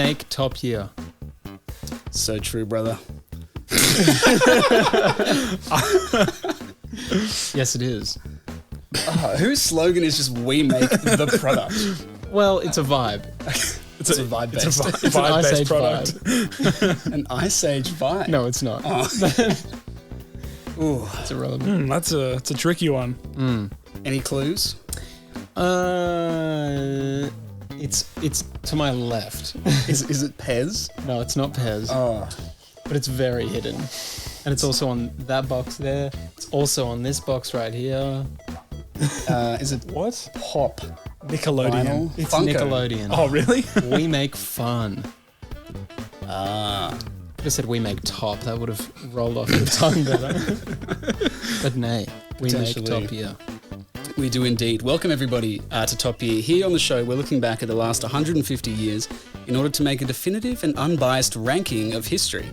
make top year. So true, brother. Yes, it is. Whose slogan is just "We make the product"? Well, it's a vibe. It's a vibe based. It's a It's an Ice vibe-based Age product. vibe. An Ice Age vibe. No, it's not. Ooh. It's irrelevant. It's a tricky one. Any clues? It's to my left. Is it Pez? No, it's not Pez. Oh. But it's very hidden. And it's also on that box there. It's also on this box right here. Is it What? Pop? Nickelodeon. Vinyl? It's Funko. Nickelodeon. Oh, really? We make fun. Ah. Could have said we make top. That would have rolled off the tongue better. But nay, we make Potentially. top year. We do indeed. Welcome everybody to Top Year. Here on the show, we're looking back at the last 150 years in order to make a definitive and unbiased ranking of history.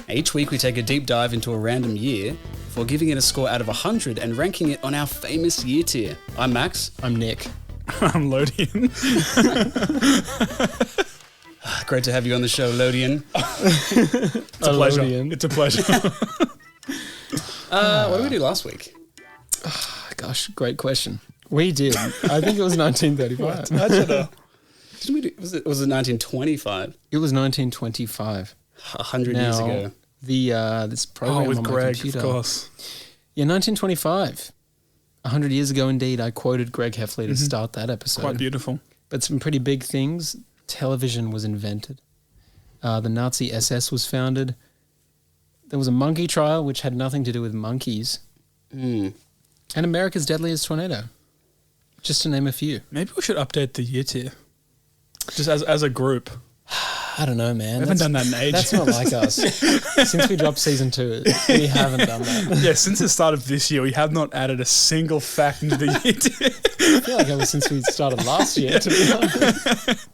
Each week we take a deep dive into a random year before giving it a score out of 100 and ranking it on our famous year tier. I'm Max. I'm Nick. I'm Lodian. Great to have you on the show, Lodian. It's a pleasure. Lodian. It's a pleasure. What did we do last week? Gosh, great question. We did. I think it was 1935. Didn't we do, was it 1925? It was 1925. 100 years ago. This program with on my Greg, computer. of course. Yeah, 1925. 100 years ago, indeed, I quoted Greg Heffley to start that episode. Quite beautiful. But some pretty big things. Television was invented. The Nazi SS was founded. There was a monkey trial, which had nothing to do with monkeys. Mm. And America's deadliest tornado. Just to name a few. Maybe we should update the year tier. Just as a group. I don't know, man. We haven't done that in ages. That's not like us. Since we dropped season 2, we haven't done that. Yeah, since the start of this year, we have not added a single fact into the year tier. I feel like ever since we started last year, to be honest.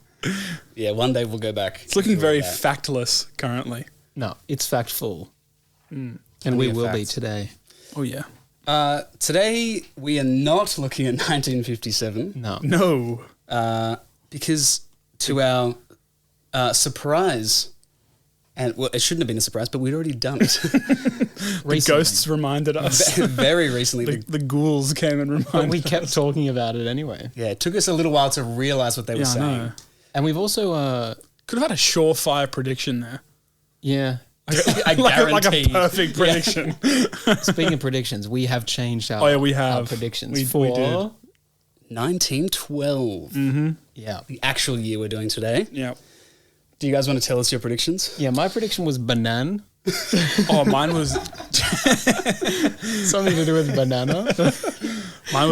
Yeah, one day we'll go back. It's looking very factless currently. No, it's factful. And Plenty we of will be facts. today. Oh, yeah. Today we are not looking at 1957 No. No. because to our surprise, and well, it shouldn't have been a surprise, but we'd already done it. The ghosts reminded us. Very recently. The ghouls came and reminded But we us. kept talking about it anyway. Yeah, it took us a little while to realize what they were Yeah, I saying. know. And we've also, Could have had a surefire prediction there. yeah. I like a guarantee. perfect prediction. Speaking of predictions, we have changed our, Oh, yeah, we have. our predictions We for... did. 1912, Yeah. the actual year we're doing today. Yeah. Do you guys want to tell us your predictions? Yeah, my prediction was banan. Oh, mine was Something to do with banana.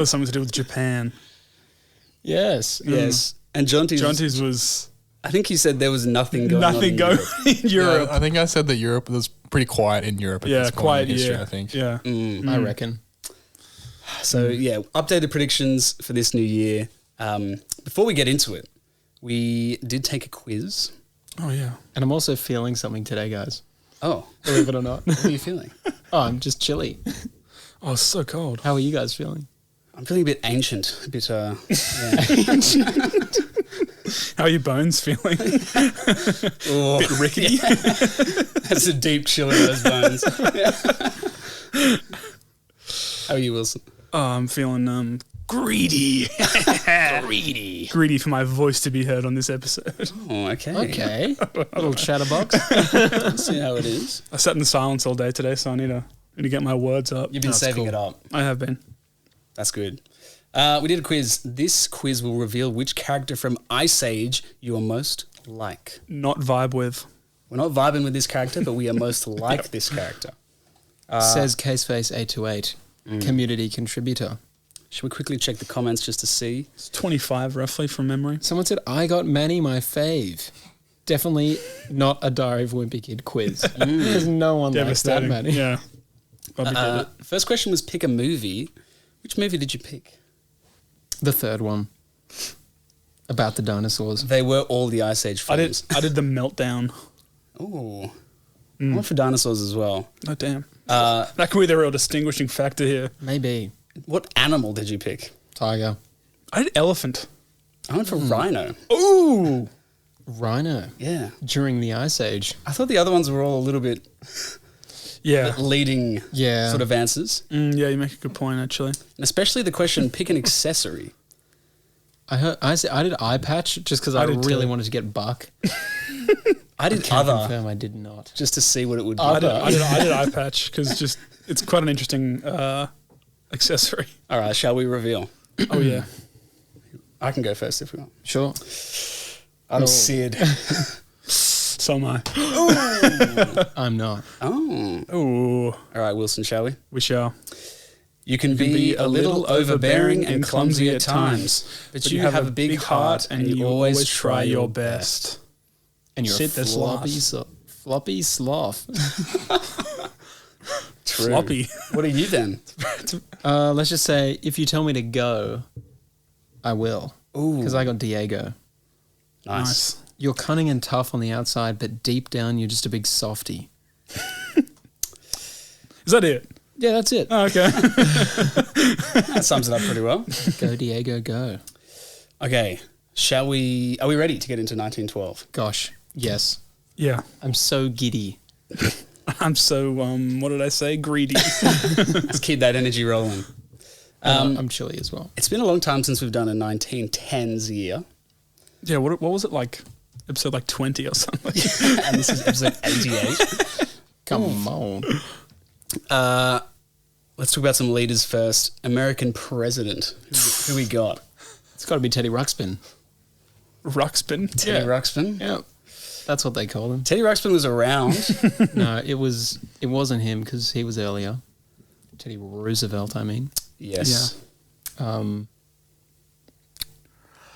something to do with Japan. Yes. Yes. And Jonty's was I think he said there was nothing going on. nothing in going Europe. in Europe. I think I said that Europe was pretty quiet in Europe at Yeah, this point quiet in history, year. I think. Yeah. I reckon. So yeah, updated predictions for this new year. Before we get into it, we did take a quiz. Oh, yeah. And I'm also feeling something today, guys. Oh, Believe it or not. what are you feeling? Oh, I'm just chilly. Oh, it's so cold. How are you guys feeling? I'm feeling a bit ancient, a bit yeah. How are your bones feeling? Oh, Bit rickety. that's a deep chill in those bones. How are you, Wilson? Oh, I'm feeling greedy. Greedy for my voice to be heard on this episode. Oh, okay. Okay. Little chatterbox. Let's see how it is. I sat in silence all day today, so I need to get my words up. You've been saving it up. I have been. That's good. We did a quiz. This quiz will reveal which character from Ice Age you are most like. Not vibe with. We're not vibing with this character, but we are most like this character. Says Caseface828, community contributor. Should we quickly check the comments just to see? It's 25 roughly from memory. Someone said, I got Manny my fave. Definitely not a Diary of a Wimpy Kid quiz. Because no one likes that, Devastating. Manny. Yeah. Bobby did it. First question was pick a movie. Which movie did you pick? The third one. About the dinosaurs. They were all the Ice Age I films. did the meltdown. Oh. I went for dinosaurs as well. Oh, damn. That could be the real distinguishing factor here. Maybe. What animal did you pick? Tiger. I did elephant. I went for rhino. Ooh. Rhino. Yeah. During the Ice Age. I thought the other ones were all a little bit Yeah. leading sort of answers. Yeah, you make a good point, actually. And especially the question, pick an accessory. I did eye patch just because I did really too. wanted to get buck. I did Can't other confirm I did not. just to see what it would be. I did eye patch because just it's quite an interesting accessory. All right, shall we reveal? Oh yeah. I can go first if we want. Sure. I'm Sid. So am I. I'm not. Oh. Oh, All right, Wilson, shall we? we shall. You can be a little overbearing and clumsy at times, but you have a big heart and you always try your best. And you're Shit, a that's floppy sloth. True. Floppy. What are you then? Let's just say, if you tell me to go, I will. Ooh. Because I got Diego. Nice. You're cunning and tough on the outside, but deep down you're just a big softy. Is that it? Yeah, that's it. Oh, okay. That sums it up pretty well. Go, Diego, go. Okay, are we ready to get into 1912? Gosh, yes. Yeah. I'm so giddy. I'm so what did I say? Greedy. Let's keep that energy rolling. I'm chilly as well. It's been a long time since we've done a 1910s year. Yeah. What was it like? Episode like 20 or something. And this is episode 88. Come on. Let's talk about some leaders first. American president. Who we got? It's got to be Teddy Ruxpin. Ruxpin. Teddy Ruxpin. Yeah. That's what they call him. Teddy Ruxpin was around. No, it wasn't him because he was earlier. Teddy Roosevelt, I mean. Yes.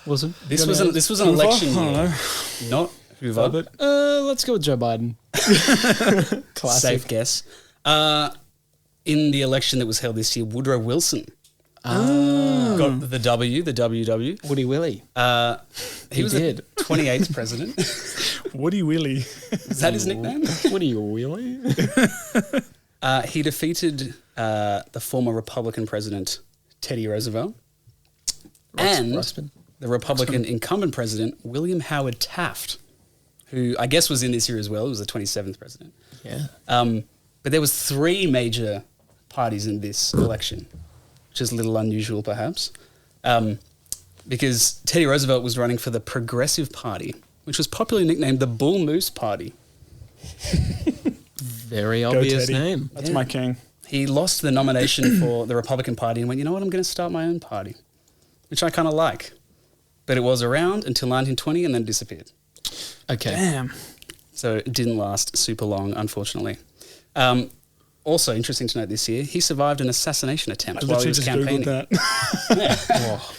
Was it? This was an Hoover? election I don't year. know. Not Hoover. But Let's go with Joe Biden. Classic. Safe guess. In the election that was held this year, Woodrow Wilson got the WW. Woody Willie. He was did. the 28th president. Woody Willie. Is that his nickname? Woody Willie? He defeated the former Republican president, Teddy Roosevelt, and Ruxpin. the Republican incumbent president, William Howard Taft, who I guess was in this year as well. He was the 27th president. Yeah. But there was 3 major parties in this election, which is a little unusual perhaps, because Teddy Roosevelt was running for the Progressive Party, which was popularly nicknamed the Bull Moose Party. Very Go obvious Teddy. name. That's my king. He lost the nomination for the Republican Party and went, you know what, I'm going to start my own party, which I kind of like. But it was around until 1920 and then disappeared. Okay. Damn. So it didn't last super long, unfortunately. Also interesting to note this year, he survived an assassination attempt I while he literally was just Googled campaigning. that. Oh,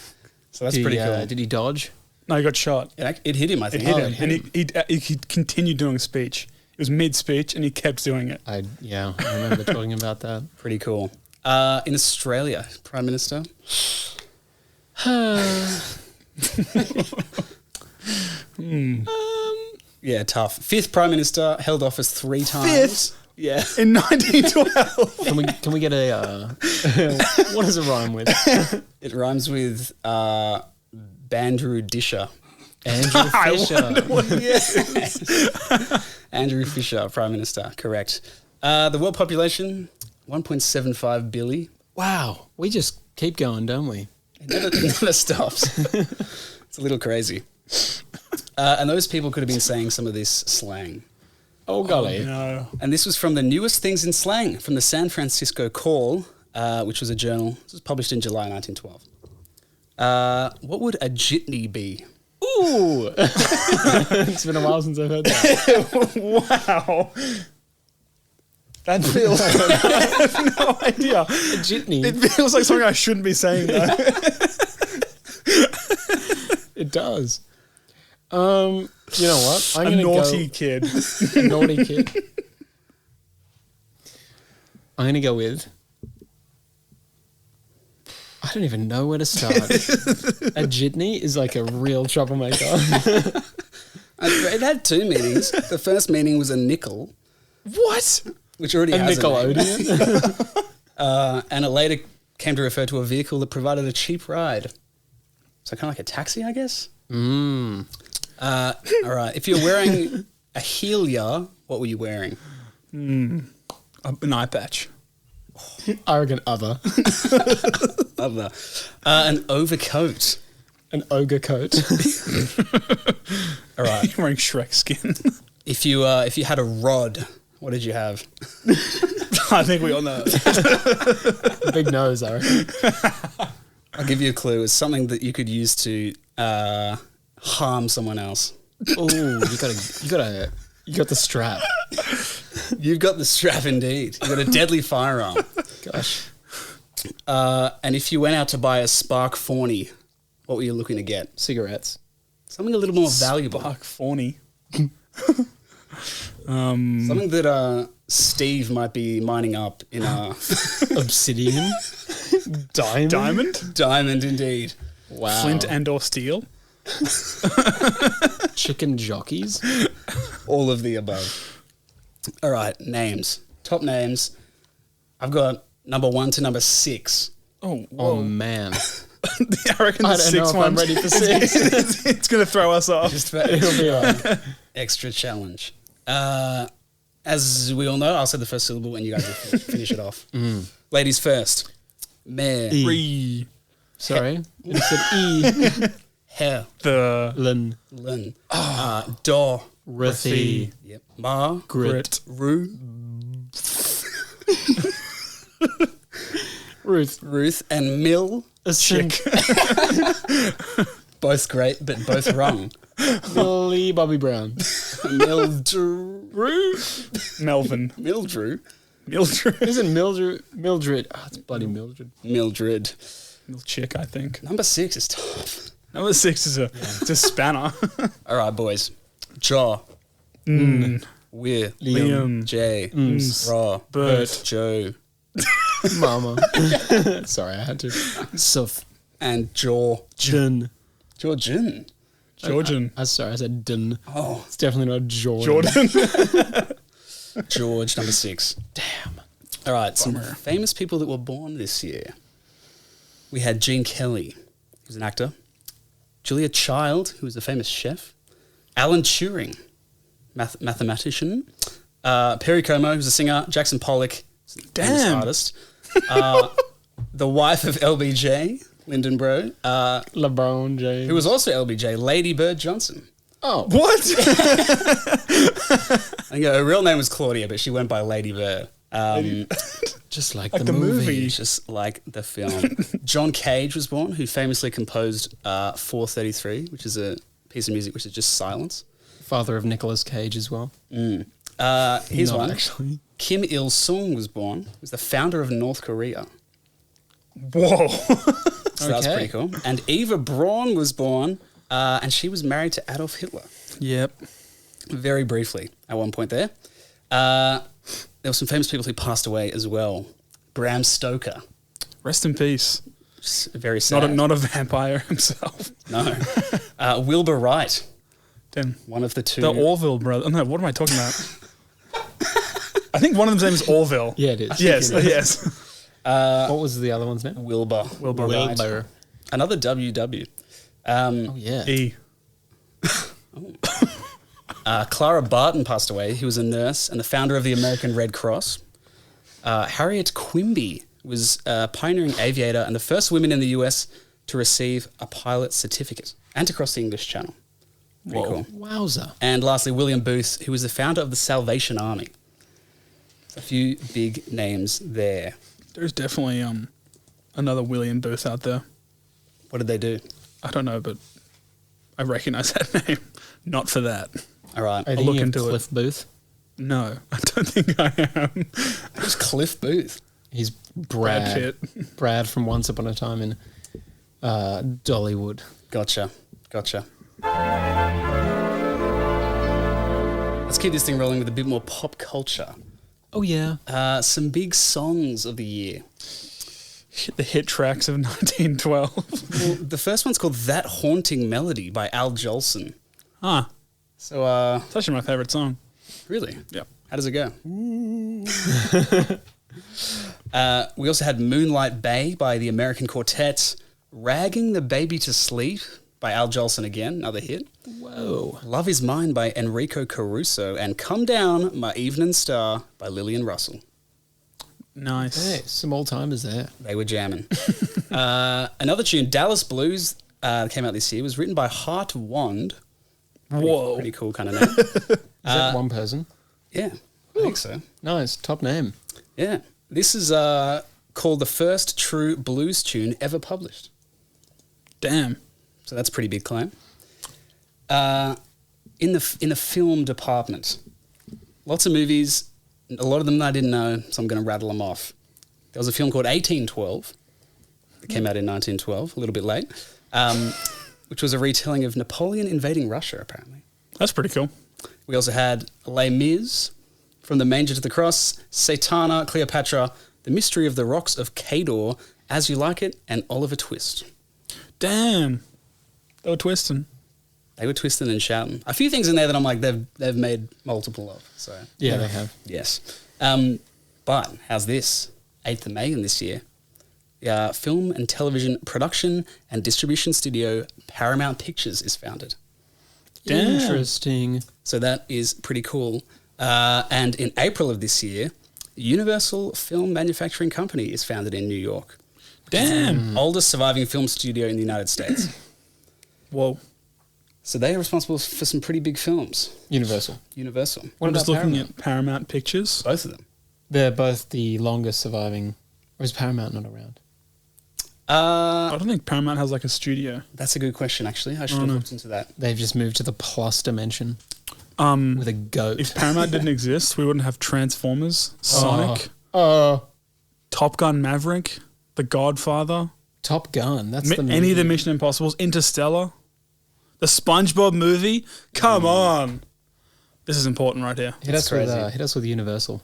So that's pretty cool. Did he dodge? No, he got shot. It hit him, I It think. hit Oh, him. it hit And he continued doing a speech. It was mid-speech and he kept doing it. I remember talking about that. Pretty cool. In Australia, Prime Minister. Yeah, tough. 5th Prime Minister, held office 3 times. Fifth? Yeah. In 1912. Can we get a what does it rhyme with? It rhymes with Bandrew Disher. Andrew Fisher. Andrew Fisher, Prime Minister, correct. The world population, 1.75 billion. Wow. We just keep going, don't we? It never stops. It's a little crazy. And those people could have been saying some of this slang. Oh golly. No. And this was from the newest things in slang, from the San Francisco Call, which was a journal. This was published in July 1912. What would a jitney be? Ooh. It's been a while since I've heard that. Wow. That feels... I have no idea. A jitney. It feels like something I shouldn't be saying, though. It does. You know what? I'm A gonna naughty go, kid. a naughty kid. I'm gonna go with. I don't even know where to start. A jitney is like a real troublemaker. It had 2 meanings. The first meaning was a nickel, What? which already A has a name. Nickelodeon? And it later came to refer to a vehicle that provided a cheap ride. So kind of like a taxi, I guess. All right. If you're wearing a helia, what were you wearing? An eye patch. Arrogant other. Other. An overcoat. An ogre coat. All right. You're wearing Shrek skin. If you had a rod, what did you have? I think we all know. Big nose, I reckon. I'll give you a clue. It's something that you could use to harm someone else. Oh, you got the strap. You've got the strap indeed. You've got a deadly firearm. Gosh. And if you went out to buy a Spark Fawny, what were you looking to get? Cigarettes. Something a little more valuable. Spark Fawny. Something that Steve might be mining up in Obsidian. Diamond. diamond indeed. Wow. Flint and or steel. Chicken jockeys. All of the above. All right, names. Top names. I've got number 1 to number 6. Oh, Oh man. I reckon the I don't know six if one. I'm ready for 6. It's going to throw us off. Just for It'll be alright. extra challenge. As we all know, I'll say the first syllable and you guys will finish it off. Ladies first. Mare. Re. Sorry. You said E. Hair. The Lin. Lin. Do. Rithy. Yep. Ma. Grit. Ru. Ruth. And Mill. A chick. Both great, but both wrong. Millie Bobby Brown. Mildrew. Melvin. Mildrew. Mildred. Isn't Mildred? Oh, it's bloody Mildred. Mildred. Chick, I think. Number 6 is tough. Number 6 is it's a spanner. All right, boys. Jaw. Weir. Liam. Jay. Raw. Bert. Joe. Mama. Sorry, I had to. Suf. And Jaw. Jin. Georgian. Georgian. Sorry, I said Din. Oh, It's definitely not Jordan. Jordan. George, number 6. Damn. All right, some Bummer. famous people that were born this year. We had Gene Kelly, who's an actor. Julia Child, who was a famous chef. Alan Turing, mathematician. Perry Como, who's a singer. Jackson Pollock, famous Damn. artist. The wife of LBJ, Lyndon Bro, LeBron James. who was also LBJ, Lady Bird Johnson. Oh. What? I think her real name was Claudia, but she went by Lady Bird. Just like Like the the movie. movie. Just like the film. John Cage was born, who famously composed 433, which is a piece of music which is just silence. Father of Nicolas Cage as well. Here's Not one. actually. Kim Il-sung was born. He was the founder of North Korea. Whoa. So that's Okay. pretty cool. And Eva Braun was born, and she was married to Adolf Hitler. Yep. Very briefly at one point there. There were some famous people who passed away as well. Bram Stoker. Rest in peace. Just very sad. Not a vampire himself. No. Wilbur Wright. Damn. One of the two. The Orville brother. No, what am I talking about? I think one of them's name is Orville. Yeah, it is. Yes, yes. What was the other one's name? Wilbur. Wilbur Wright. Wilbur. Another WW. Oh, yeah. E. Clara Barton passed away. He was a nurse and the founder of the American Red Cross. Harriet Quimby was a pioneering aviator and the first woman in the US to receive a pilot certificate and to cross the English Channel. Pretty Whoa. cool. Wowza. And lastly, William Booth, who was the founder of the Salvation Army. A few big names there. There's definitely another William Booth out there. What did they do? I don't know, but I recognize that name. Not for that. All right. I I'll think look you have into it. Cliff Booth. No, I don't think I am. Who's Cliff Booth? He's Brad Brad. Pitt. Brad from Once Upon a Time in Dollywood. Gotcha. Let's keep this thing rolling with a bit more pop culture. Oh, yeah. Some big songs of the year. The hit tracks of 1912. Well, the first one's called That Haunting Melody by Al Jolson. Ah, So, it's actually my favorite song. really? Yep. How does it go? We also had Moonlight Bay by the American Quartet, Ragging the Baby to Sleep by Al Jolson again, another hit. Whoa. Love Is Mine by Enrico Caruso, and Come Down, My Evening Star by Lillian Russell. Nice. Hey, some old timers there. They were jamming. Another tune, Dallas Blues, came out this year, was written by Hart Wand. Whoa. Pretty cool kind of name. Is that one person? Yeah, I think so. Nice. Top name. Yeah. This is called the first true blues tune ever published. Damn. So that's a pretty big claim. In the film department, lots of movies, a lot of them I didn't know, so I'm going to rattle them off. There was a film called 1812 that came out in 1912, a little bit late, which was a retelling of Napoleon invading Russia, apparently. That's pretty cool. We also had Les Mis, From the Manger to the Cross, Satana, Cleopatra, The Mystery of the Rocks of Cador, As You Like It, and Oliver Twist. Damn. They were twisting. They were twisting and shouting. A few things in there that I'm like, they've made multiple of. So Yeah, they have. yes. But how's this? 8th of May in this year. Film and television production and distribution studio Paramount Pictures is founded. Damn. Interesting. So that is pretty cool. And in April of this year, Universal Film Manufacturing Company is founded in New York. Damn. Oldest surviving film studio in the United States. Whoa. So they are responsible for some pretty big films. Universal. Universal. What I'm just about looking Paramount? at Paramount Pictures. Both of them. They're both the longest surviving. Or is Paramount not around? I don't think Paramount has like a studio. That's a good question, actually. I should have looked into that. They've just moved to the plus dimension Um, with a goat. if Paramount didn't exist, we wouldn't have Transformers, Sonic, Top Gun Maverick, The Godfather, Top Gun. That's the any of the movie. Mission Impossibles, Interstellar, the SpongeBob movie. Come on. This is important right here. Hit us crazy. with Universal.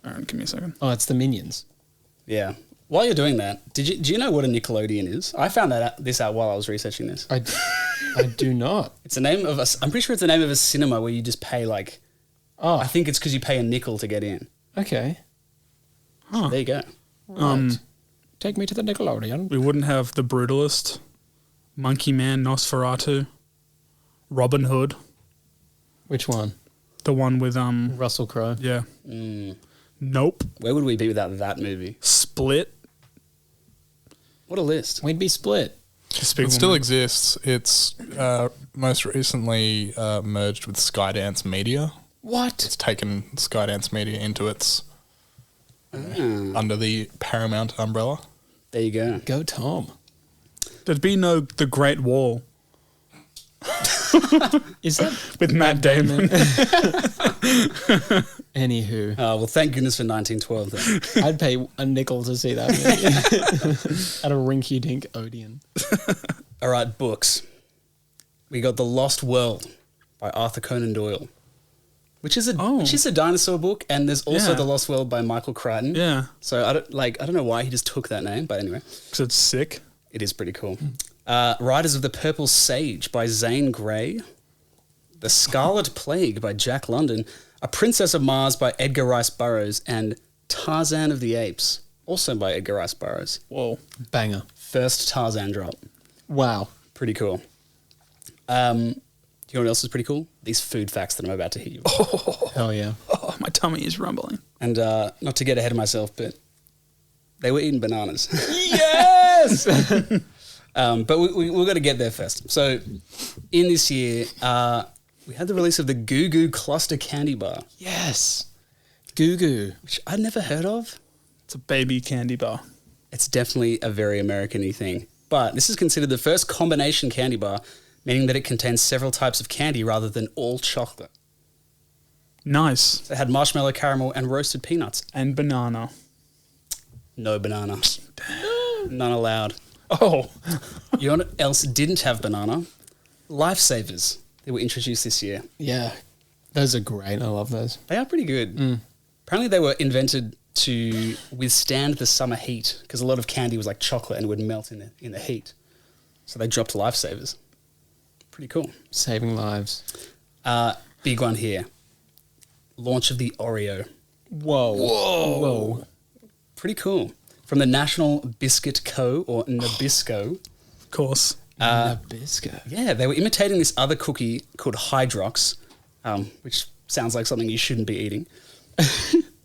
All right, give me a second. Oh, it's the Minions. Yeah. While you're doing that, do you know what a Nickelodeon is? I found this out while I was researching this. I do not. It's the name of I'm pretty sure it's the name of a cinema where you just pay like, Oh, I think it's because you pay a nickel to get in. okay. Huh. There you go. Right. Take me to the Nickelodeon. We wouldn't have The Brutalist, Monkey Man, Nosferatu, Robin Hood, Which one? the one with Russell Crowe. yeah. Mm. Nope. Where would we be without that movie? Split. What a list. We'd be split. Despicable It still Me. exists. It's most recently merged with Skydance Media. What? It's taken Skydance Media into its under the Paramount umbrella. There you go. Go Tom. There'd be no The Great Wall Is that with Matt Damon. anywho? Well, thank goodness for 1912 then. I'd pay a nickel to see that movie at a rinky-dink Odeon. All right, books. We got The Lost World by Arthur Conan Doyle, which is a dinosaur book, and there's also Yeah. The Lost World by Michael Crichton. Yeah, So I don't know why he just took that name, but anyway, because it's sick. it is pretty cool. Riders of the Purple Sage by Zane Grey, The Scarlet Plague by Jack London, A Princess of Mars by Edgar Rice Burroughs, and Tarzan of the Apes, also by Edgar Rice Burroughs. Whoa. Banger. First Tarzan drop. Wow. Pretty cool. Do you know what else is pretty cool? These food facts that I'm about to hit you with. Hell yeah. Oh, my tummy is rumbling. And not to get ahead of myself, but they were eating bananas. Yes! But we've got to get there first. So in this year, we had the release of the Goo Goo Cluster Candy Bar, Yes. Goo Goo. which I'd never heard of. It's a baby candy bar. It's definitely a very American-y thing. But this is considered the first combination candy bar, meaning that it contains several types of candy rather than all chocolate. Nice. So it had marshmallow, caramel, and roasted peanuts. And banana. No banana. None allowed. Oh. You know what else didn't have banana? Lifesavers. They were introduced this year. Yeah. Those are great. I love those. They are pretty good. Apparently they were invented to withstand the summer heat because a lot of candy was like chocolate and would melt in the heat. So they dropped lifesavers. Pretty cool. Saving lives. Big one here. Launch of the Oreo. Whoa. Whoa. Pretty cool. From the National Biscuit Co. or Nabisco. Of course. Nabisco. Yeah, they were imitating this other cookie called Hydrox, which sounds like something you shouldn't be eating.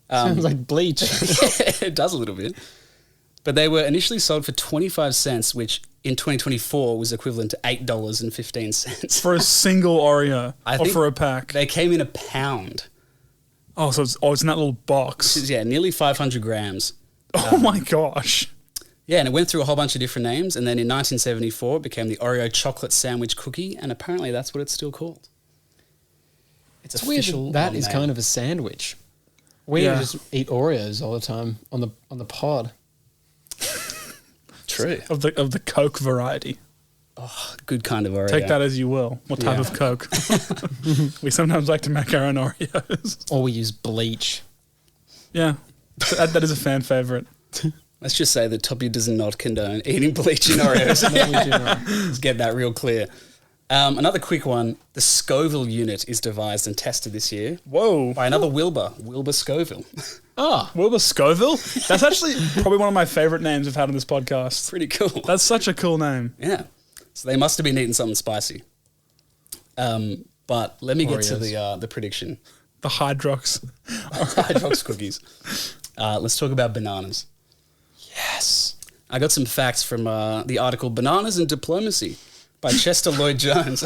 Sounds like bleach. Yeah, it does a little bit. But they were initially sold for 25 cents, which in 2024 was equivalent to $8.15. For a single Oreo or think for a pack? They came in a pound. Oh, so it's in that little box. Which is, yeah, nearly 500 grams. Oh my gosh. Yeah, and it went through a whole bunch of different names. And then in 1974, it became the Oreo chocolate sandwich cookie. And apparently that's what it's still called. It's Weird official. that is kind of a sandwich. We just eat Oreos all the time on the pod. true. Of the Coke variety. Oh, good kind of Oreo. Take that as you will. What type Yeah. of Coke? We sometimes like to make our own Oreos. Or we use bleach. Yeah, that is a fan favorite. Let's just say that Toppy does not condone eating bleach in Oreos. No, we do not. Let's get that real clear. Another quick one. The Scoville unit is devised and tested this year Whoa. by another Wilbur Scoville. Ah, Wilbur Scoville? That's actually probably one of my favorite names I've had on this podcast. Pretty cool. That's such a cool name. Yeah. So they must have been eating something spicy. But let me get to Oreos. the prediction. The Hydrox. Hydrox cookies. Let's talk about bananas. yes. I got some facts from the article Bananas and Diplomacy by Chester Lloyd Jones,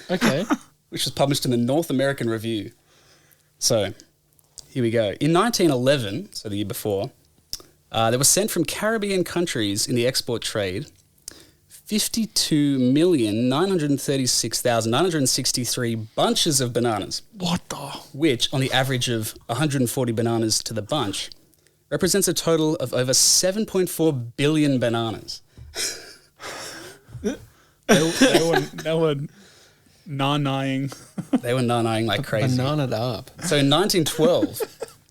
Okay. which was published in the North American Review. So, here we go. In 1911, so the year before, there were sent from Caribbean countries in the export trade 52,936,963 bunches of bananas, What the? which, on the average of 140 bananas to the bunch, represents a total of over 7.4 billion bananas. They were na-naing. They were nanaing like crazy. Bananaed up. So in 1912,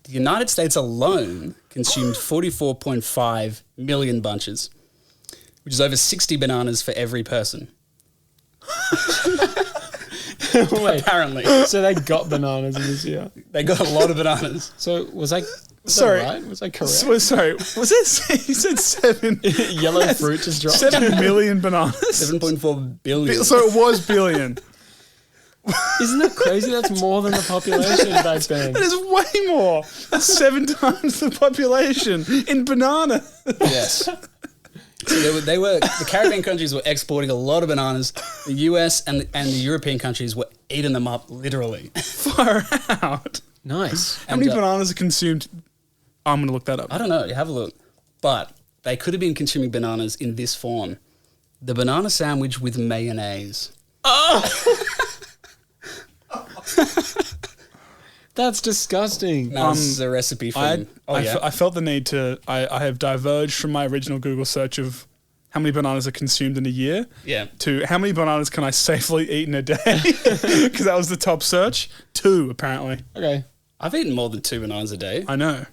the United States alone consumed 44.5 million bunches, which is over 60 bananas for every person. Wait. Apparently. So they got bananas in this year. They got a lot of bananas. So was that Sorry. right? Was I correct? Sorry, was it? You said 7. Yellow fruit just dropped. 7 million bananas. 7.4 billion. So it was billion. Isn't that crazy? That's more than the population back then. That is way more. That's 7 times the population in banana. Yes. So the Caribbean countries were exporting a lot of bananas. The US and the European countries were eating them up literally. Far out. Nice. How many bananas are consumed? I'm going to look that up. I don't know. Have a look. But they could have been consuming bananas in this form. The banana sandwich with mayonnaise. That's disgusting. No, this is a recipe from... I felt the need to... I have diverged from my original Google search of how many bananas are consumed in a year Yeah. to how many bananas can I safely eat in a day? Because that was the top search. 2, apparently. Okay. I've eaten more than 2 bananas a day. I know.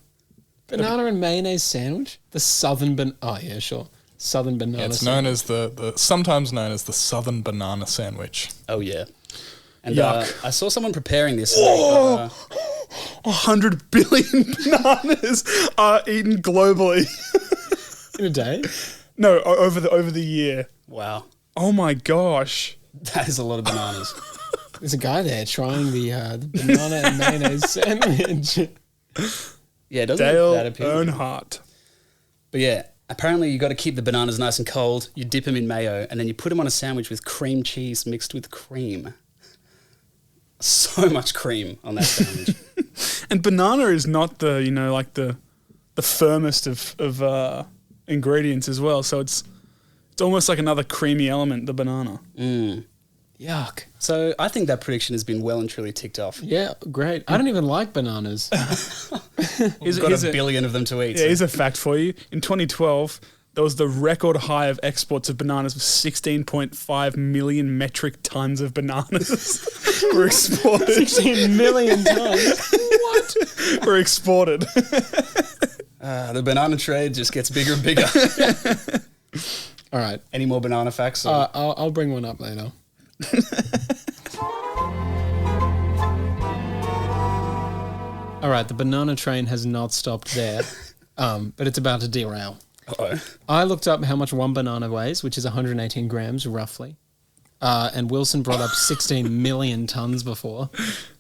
Banana and mayonnaise sandwich? The southern oh yeah, sure. Southern banana It's sandwich. known as the sometimes known as the Southern Banana Sandwich. Oh, yeah. And Yuck. I saw someone preparing this. And they, 100 billion bananas are eaten globally. In a day? No, over the year. wow. Oh my gosh. That is a lot of bananas. There's a guy there trying the banana and mayonnaise sandwich. Yeah, it doesn't Dale look that appealing. Earnhardt. But yeah, apparently you got to keep the bananas nice and cold. You dip them in mayo, and then you put them on a sandwich with cream cheese mixed with cream. So much cream on that sandwich. And banana is not the, like the firmest of ingredients as well. So it's almost like another creamy element, the banana. Yuck. So I think that prediction has been well and truly ticked off. Yeah, great. I don't even like bananas. We've got a billion of them to eat. Yeah, here's a fact for you. In 2012, there was the record high of exports of bananas of 16.5 million metric tons of bananas were exported. 16 million tons. What? Were exported. The banana trade just gets bigger and bigger. All right. Any more banana facts? I'll bring one up later. All right, the banana train has not stopped there, but it's about to derail. Uh-oh. I looked up how much one banana weighs, which is 118 grams roughly. And Wilson brought up 16 million tons before.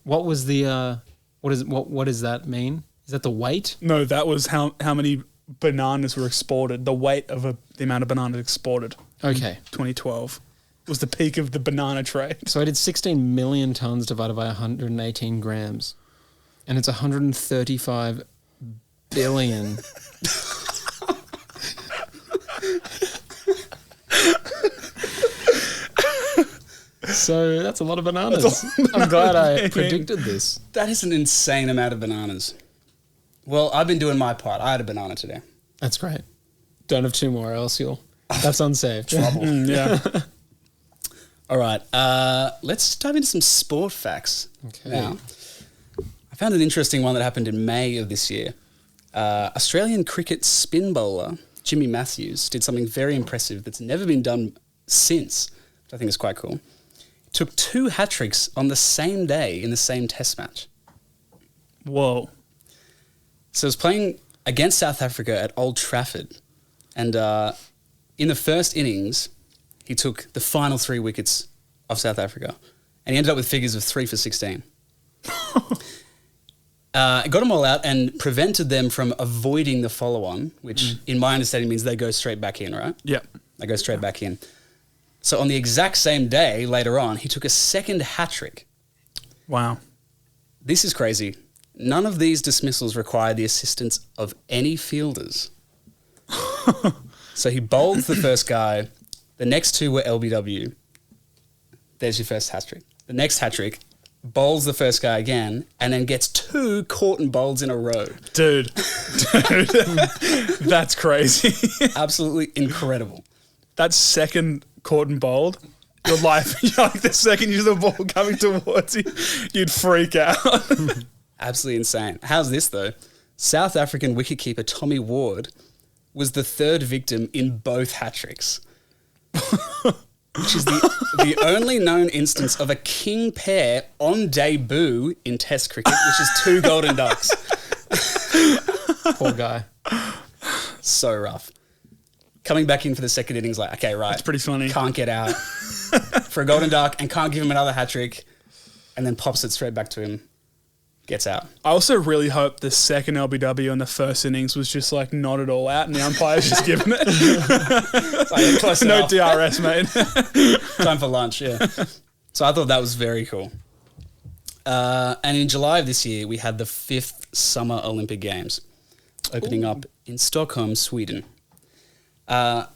What was the what does that mean? Is that the weight? No, that was how many bananas were exported. The weight of the amount of bananas exported. Okay. 2012 was the peak of the banana trade. So I did 16 million tons divided by 118 grams. And it's 135 billion. So that's a lot of bananas. I'm glad I predicted this. That is an insane amount of bananas. Well, I've been doing my part. I had a banana today. That's great. Don't have two more, else that's unsafe. Trouble. Yeah. All right. Let's dive into some sport facts now. I found an interesting one that happened in May of this year. Australian cricket spin bowler Jimmy Matthews did something very impressive that's never been done since, which I think is quite cool. He took 2 hat-tricks on the same day in the same test match. Whoa. So he was playing against South Africa at Old Trafford. And in the first innings, he took the final 3 wickets of South Africa. And he ended up with figures of 3 for 16. Got them all out and prevented them from avoiding the follow-on, which in my understanding means they go straight back in, right? Yep. They go straight back in. So on the exact same day, later on, he took a second hat-trick. Wow. This is crazy. None of these dismissals require the assistance of any fielders. So he bowled the first guy. The next 2 were LBW. There's your first hat-trick. The next hat-trick, bowls the first guy again, and then gets 2 caught and bowls in a row. Dude. That's crazy. Absolutely incredible. That second caught and bowled, your life, like the second you see the ball coming towards you, you'd freak out. Absolutely insane. How's this, though? South African wicketkeeper Tommy Ward was the 3rd victim in both hat-tricks. Which is the only known instance of a king pair on debut in Test cricket, which is 2 golden ducks. Poor guy. So rough. Coming back in for the second innings, like, okay, right. That's pretty funny. Can't get out for a golden duck and can't give him another hat trick, and then pops it straight back to him. Gets out. I also really hope the second LBW in the first innings was just like not at all out and the umpire's just giving it. Like, close No enough. DRS, mate. Time for lunch, yeah. So I thought that was very cool. And in July of this year, we had the 5th Summer Olympic Games opening up in Stockholm, Sweden. And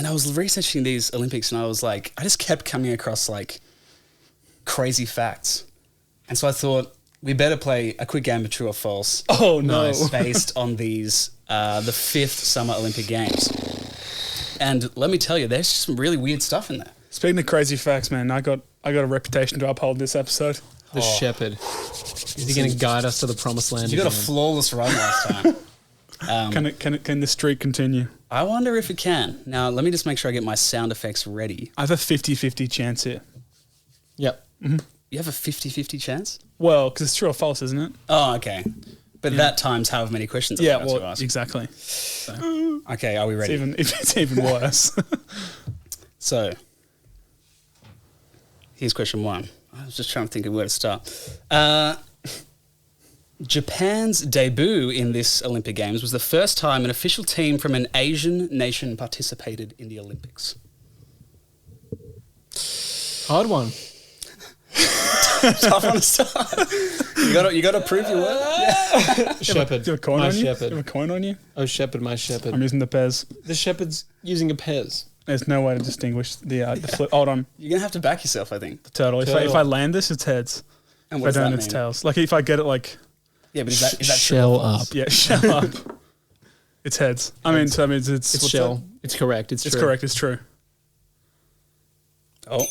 I was researching these Olympics and I was like, I just kept coming across like crazy facts. And so I thought, we better play a quick game of true or false. Oh, no. Based on these, the 5th Summer Olympic Games. And let me tell you, there's just some really weird stuff in there. Speaking of crazy facts, man, I got a reputation to uphold this episode. The shepherd. Is he going to guide us to the promised land? You got a again? flawless run last time. Can the streak continue? I wonder if it can. Now, let me just make sure I get my sound effects ready. I have a 50-50 chance here. Yep. You have a 50-50 chance? Well, because it's true or false, isn't it? Oh, okay. But that times however many questions I've got to ask. Exactly. Okay, are we ready? It's even worse. So, here's question 1. I was just trying to think of where to start. Japan's debut in this Olympic Games was the first time an official team from an Asian nation participated in the Olympics. Hard one. Tough one to start. You got to prove your worth. Shepherd. Do you have a coin My on you? shepherd. Do you have a coin on you? Oh, shepherd, my shepherd. I'm using the Pez. The shepherd's using a Pez. There's no way to distinguish the flip. Hold on. You're going to have to back yourself, I think. The turtle. If Turtle. I land this, it's heads. And If what I does that don't, mean? it's tails. Like if I get it like, Yeah, but is that true or Shell false? up. yeah, shell up. It's heads. I mean, so that means It's what's shell. that? It's correct. It's It's true. correct. It's true. Oh.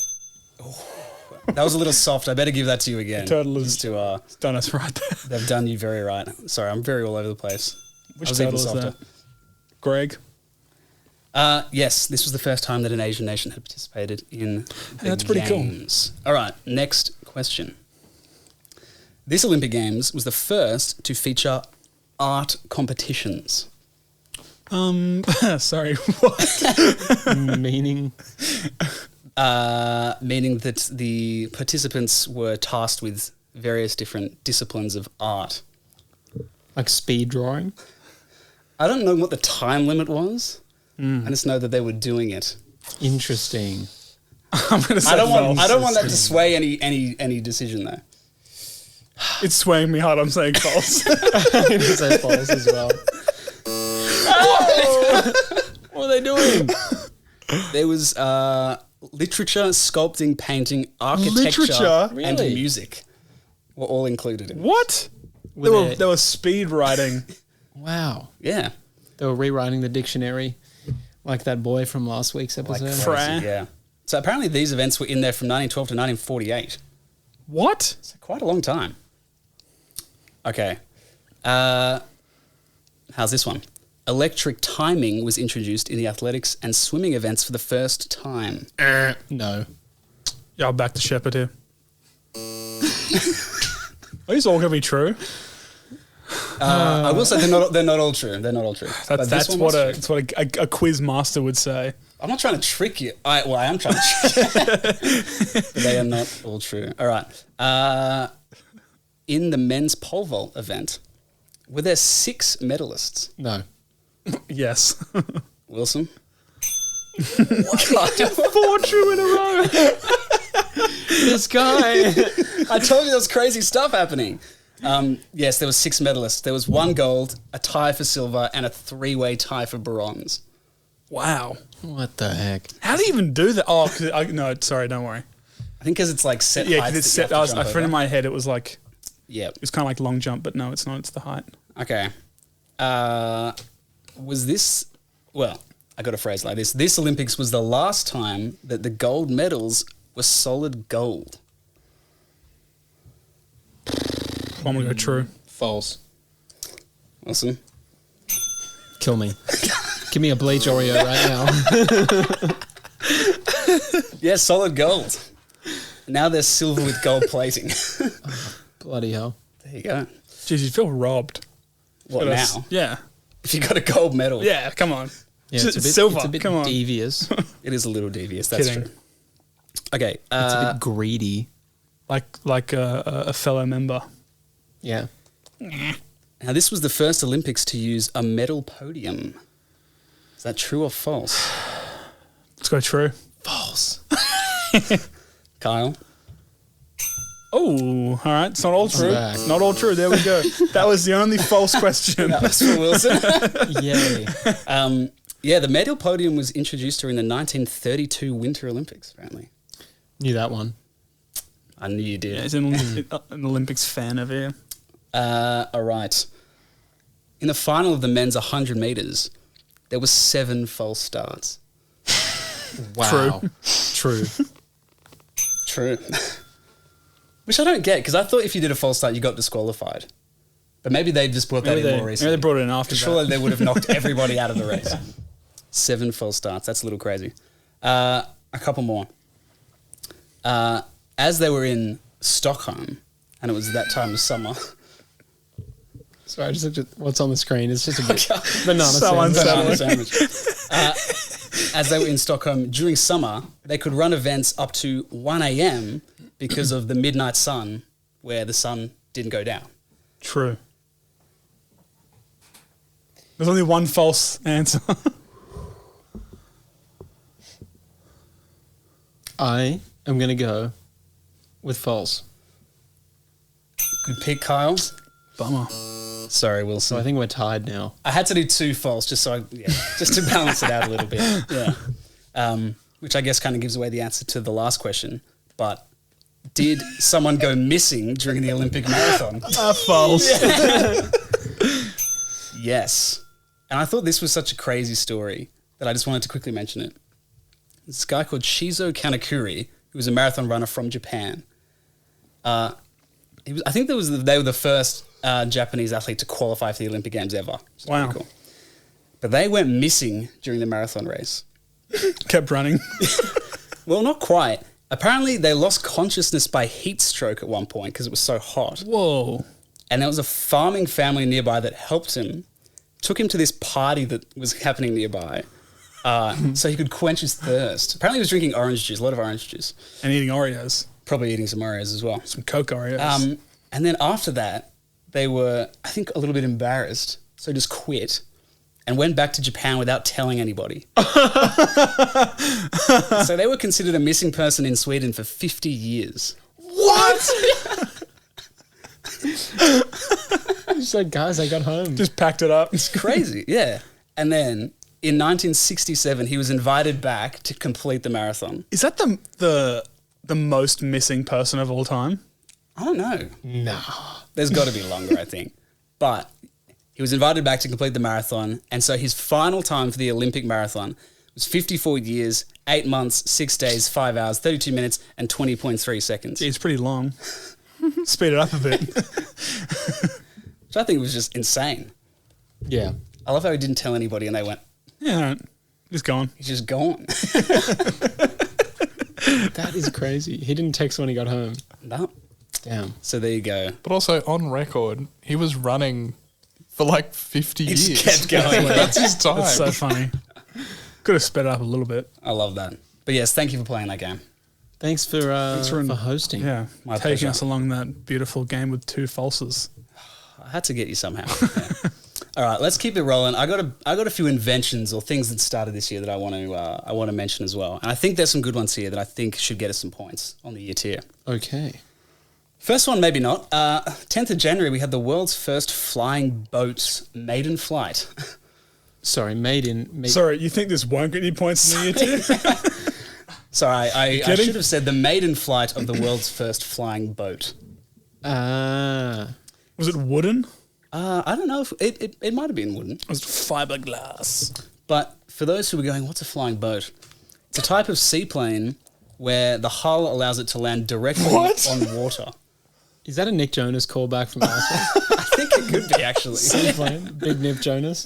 That was a little soft. I better give that to you again. Turtle is- Just to, It's done us right there. they've done you very right. Sorry, I'm very all over the place. Which I was even turtle is softer. that? Greg. Yes, this was the first time that an Asian nation had participated in the That's pretty cool. Games. All right, next question. This Olympic Games was the first to feature art competitions. Sorry, what? Meaning? Meaning that the participants were tasked with various different disciplines of art. Like speed drawing? I don't know what the time limit was. I just know that they were doing it. Interesting. I'm going to say I don't false. want that to sway any decision though. It's swaying me hard. I'm saying false. I'm going to say false as well. What are they doing? There was literature, sculpting, painting, architecture, Literature? and Really? music were all included in it. What? There was speed writing. Wow. Yeah. They were rewriting the dictionary like that boy from last week's episode. Crazy, Fra- yeah. So apparently these events were in there from 1912 to 1948. What? So quite a long time. Okay. How's this one? Electric timing was introduced in the athletics and swimming events for the first time. No. Yeah, I'll back the shepherd here. Are these all going to be true? I will say they're not all true. They're not all true. But this That's one what was true. a quiz master would say. I'm not trying to trick you. I am trying to trick you. But they are not all true. All right. In the men's pole vault event, were there 6 medalists? No. Yes. Wilson? 4 true in a row. This guy. I told you there was crazy stuff happening. Yes, there was 6 medalists. There was 1 gold, a tie for silver, and a 3-way tie for bronze. Wow. What the heck? How do you even do that? Oh, no, sorry, don't worry. I think because it's like set Yeah, heights because it's that you set. have to jump I friend in over. my head, it was like, Yeah. it was kind of like long jump, but no, it's not. It's the height. Okay. Was this... Well, I got a phrase like this. This Olympics was the last time that the gold medals were solid gold. I'm going to go true. False. Wilson? Kill me. Give me a bleach Oreo right now. Yeah, solid gold. Now there's silver with gold plating. Bloody hell. There you go. Jeez, you feel robbed. What But now? Yeah. If you got a gold medal. Yeah, come on. Yeah, It's silver. It's a bit Come on. devious. It is a little devious, that's Kidding. true. Okay. It's a bit greedy. Like a fellow member. Yeah. Now, this was the first Olympics to use a medal podium. Is that true or false? Let's go true. False. Kyle? Oh, all right. It's not all true. back. Not all true. There we go. That was the only false question. That was for Wilson. Yay. Yeah, the medal podium was introduced during the 1932 Winter Olympics, apparently. Knew that one. I knew you Yeah, did. he's an Olympics fan over here. All right. In the final of the men's 100 metres, there were 7 false starts. Wow. True. True. Which I don't get, because I thought if you did a false start, you got disqualified. But maybe they just brought that in more Maybe recently. they brought it in after Surely that. they would have knocked everybody out of the race. 7 false starts. That's a little crazy. A couple more. As they were in Stockholm, and it was that time of summer. Sorry, I just looked at what's on the screen. It's just a bit banana Someone sandwich. said- Banana sandwich. As they were in Stockholm during summer, they could run events up to 1 a.m. because of the midnight sun, where the sun didn't go down. True. There's only one false answer. I am going to go with false. Good pick, Kyle. Bummer. Sorry, Wilson. So I think we're tied now. I had to do 2 false just just to balance it out a little bit. Yeah. Which I guess kind of gives away the answer to the last question. But did someone go missing during the Olympic marathon? False. Yes. And I thought this was such a crazy story that I just wanted to quickly mention it. This guy called Shizo Kanekuri, who was a marathon runner from Japan. I think they were the first Japanese athlete to qualify for the Olympic Games ever. Which is Wow. pretty cool. But they went missing during the marathon race. Kept running. Well, not quite. Apparently, they lost consciousness by heat stroke at one point because it was so hot. Whoa. And there was a farming family nearby that helped him took him to this party that was happening nearby so he could quench his thirst. Apparently he was drinking orange juice, a lot of orange juice. And eating Oreos. Probably eating some Oreos as well. Some Coke Oreos. And then after that, they were, I think, a little bit embarrassed, so just quit and went back to Japan without telling anybody. So they were considered a missing person in Sweden for 50 years. What? He's like, guys, I got home. Just packed it up. It's crazy, yeah. And then in 1967, he was invited back to complete the marathon. Is that the most missing person of all time? I don't know. No. There's got to be longer, I think. But he was invited back to complete the marathon. And so his final time for the Olympic marathon was 54 years, 8 months, 6 days, 5 hours, 32 minutes, and 20.3 seconds. Gee, it's pretty long. Speed it up a bit. Which I think was just insane. Yeah. I love how he didn't tell anybody and they went, Yeah, just gone. he's just gone. That is crazy. He didn't text when he got home. No. Damn. So there you go. But also on record, he was running for like 50 He years. just kept going. That's his time. That's so funny. Could have sped it up a little bit. I love that. But yes, thank you for playing that game. Thanks for hosting. Yeah, My taking pleasure. us along that beautiful game with 2 falses. I had to get you somehow. Yeah. All right, let's keep it rolling. I got a few inventions or things that started this year that I want to mention as well. And I think there's some good ones here that I think should get us some points on the year tier. Okay. First one, maybe not. 10th of January, we had the world's first flying boat's maiden flight. Sorry, Sorry, you think this won't get any points in the year too? Sorry, I kidding? should have said the maiden flight of the world's first flying boat. Ah. Was it wooden? I don't know if it might have been wooden. Was it fiberglass? But for those who were going, what's a flying boat? It's a type of seaplane where the hull allows it to land directly on water. Is that a Nick Jonas callback from last week? I think it could be, actually. Seaplane? Big Nick Jonas?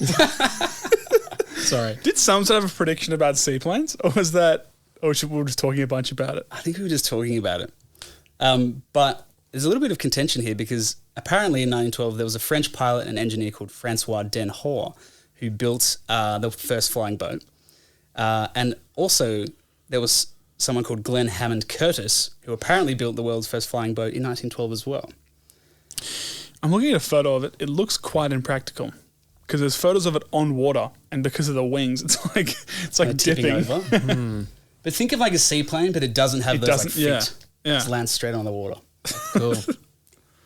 Sorry. Did some sort of a prediction about seaplanes? Or was that... Or we were just talking a bunch about it? I think we were just talking about it. But there's a little bit of contention here because apparently in 1912 there was a French pilot and engineer called Francois Denhour who built the first flying boat. And also there was someone called Glenn Hammond Curtis who apparently built the world's first flying boat in 1912 as well. I'm looking at a photo of it. It looks quite impractical because there's photos of it on water, and because of the wings, it's like Tipping dipping. over. But think of like a seaplane, but it doesn't have It those doesn't- feet. yeah, yeah. Just lands straight on the water. Cool.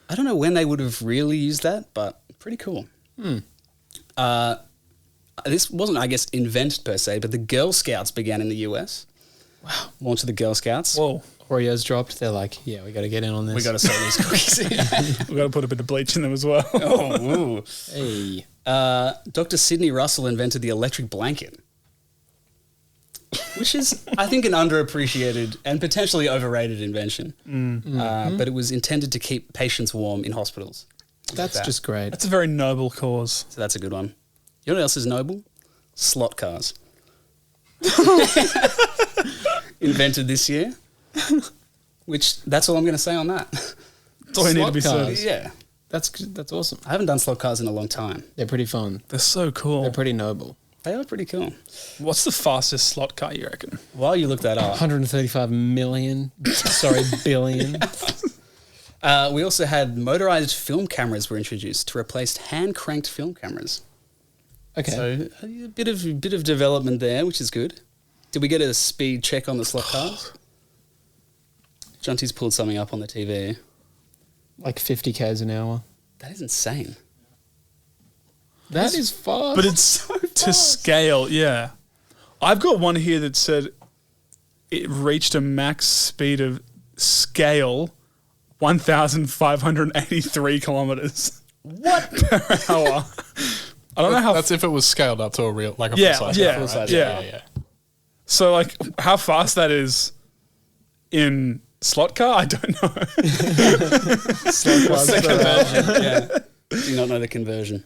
I don't know when they would have really used that, but pretty cool. This wasn't, I guess, invented per se, but the Girl Scouts began in the US. Wow. Launch of the Girl Scouts. Whoa, Oreos dropped. They're like, yeah, we got to get in on this. We got to sell these cookies. we've got to put a bit of bleach in them as well. Oh, ooh. Hey. Dr. Sidney Russell invented the electric blanket, which is, I think, an underappreciated and potentially overrated invention. But it was intended to keep patients warm in hospitals. That's just great. That's a very noble cause. So that's a good one. You know what else is noble? Slot cars. Invented this year. Which, that's all I'm going to say on that. That's all you need to be Slot said. cars. Yeah. That's awesome. I haven't done slot cars in a long time. They're pretty fun. They're so cool. They're pretty noble. They are pretty cool. What's the fastest slot car you reckon? While you look that up, 135 million. Sorry, billion. we also had motorized film cameras were introduced to replace hand-cranked film cameras. Okay. So a bit of development there, which is good. Did we get a speed check on the slot cars? Junty's pulled something up on the TV. Like 50 k's an hour. That is insane. That is fast. But it's to scale, yeah. I've got one here that said it reached a max speed of scale 1,583 kilometers. What? per hour. I don't know how. That's if it was scaled up to a real, like a Yeah, full size. yeah, car, right? full-size, yeah. So, like, how fast that is in slot car, I don't know. Yeah. Do not know the conversion.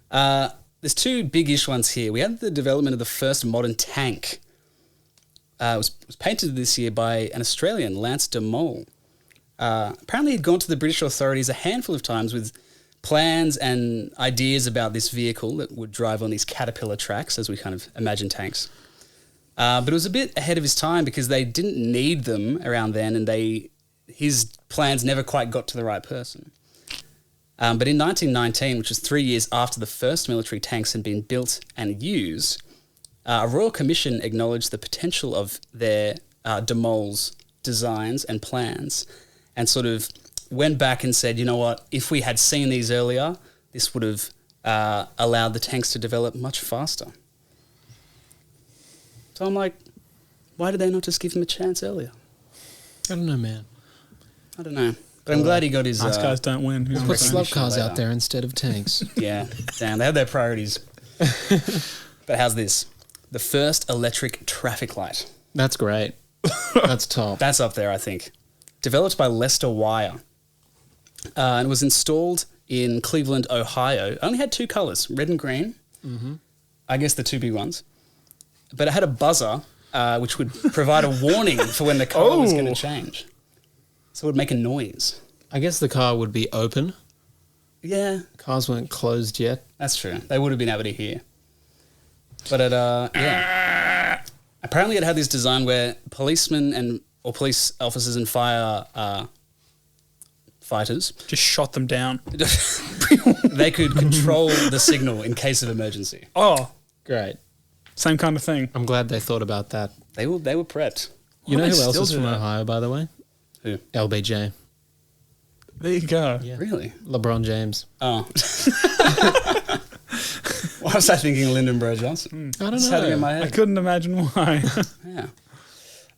There's two big-ish ones here. We had the development of the first modern tank. It was painted this year by an Australian, Lance de Mol. Apparently he'd gone to the British authorities a handful of times with plans and ideas about this vehicle that would drive on these caterpillar tracks, as we kind of imagine tanks. But it was a bit ahead of his time because they didn't need them around then, and his plans never quite got to the right person. But in 1919, which was 3 years after the first military tanks had been built and used, a Royal Commission acknowledged the potential of their de Mole's designs and plans, and sort of went back and said, you know what, if we had seen these earlier, this would have allowed the tanks to develop much faster. So I'm like, why did they not just give him a chance earlier? I don't know, man. I don't know. But I'm glad he got his... Nice guys don't win. We'll put slug cars out there instead of tanks. Yeah, damn, they had their priorities. But how's this? The first electric traffic light. That's great. That's top. That's up there, I think. Developed by Lester Wire. And was installed in Cleveland, Ohio. Only had 2 colours, red and green. Mm-hmm. I guess the 2 big ones. But it had a buzzer, which would provide a warning for when the car was going to change. So it would make a noise. I guess the car would be open. Yeah. Cars weren't closed yet. That's true. They would have been able to hear. But yeah. Apparently it had this design where policemen or police officers and fighters just shot them down. They could control the signal in case of emergency. Oh, Great. same kind of thing. I'm glad they thought about that. They were prepped. You know Why who they else still is do from that? Ohio, by the way? Who? LBJ. There you go. Yeah. Really? LeBron James. Oh. Why was I thinking Lyndon B. Johnson? I don't Just had it in know. my I head. couldn't imagine why. Yeah.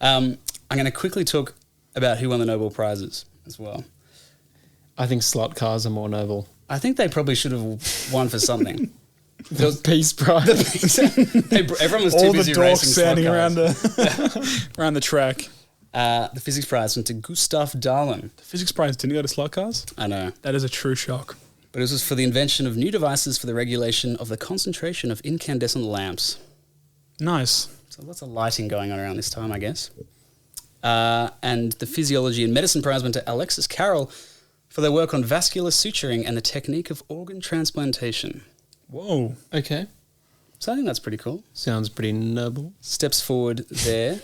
I'm going to quickly talk about who won the Nobel Prizes as well. I think slot cars are more noble. I think they probably should have won for something. The Peace Prize. Everyone was too All the busy dorks racing slot standing around cars. around the track. The physics prize went to Gustav Dahlem. The physics prize didn't go to slot cars. I know. That is a true shock. But it was for the invention of new devices for the regulation of the concentration of incandescent lamps. Nice. So lots of lighting going on around this time, I guess. And the physiology and medicine prize went to Alexis Carrel for their work on vascular suturing and the technique of organ transplantation. Whoa. Okay. So I think that's pretty cool. Sounds pretty noble. Steps forward there.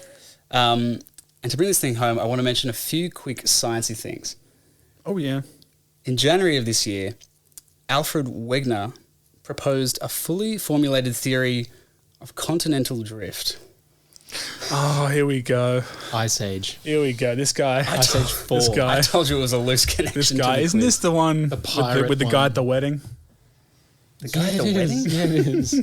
And to bring this thing home, I want to mention a few quick sciencey things. Oh, yeah. In January of this year, Alfred Wegener proposed a fully formulated theory of continental drift. Oh, here we go. Ice Age. Here we go. This guy. Ice Age 4. This guy. I told you it was a loose connection. This to guy. the Isn't quiz. this the one The with pirate the guy one. at the wedding? The guy at the it wedding? is. Yeah, it is. Is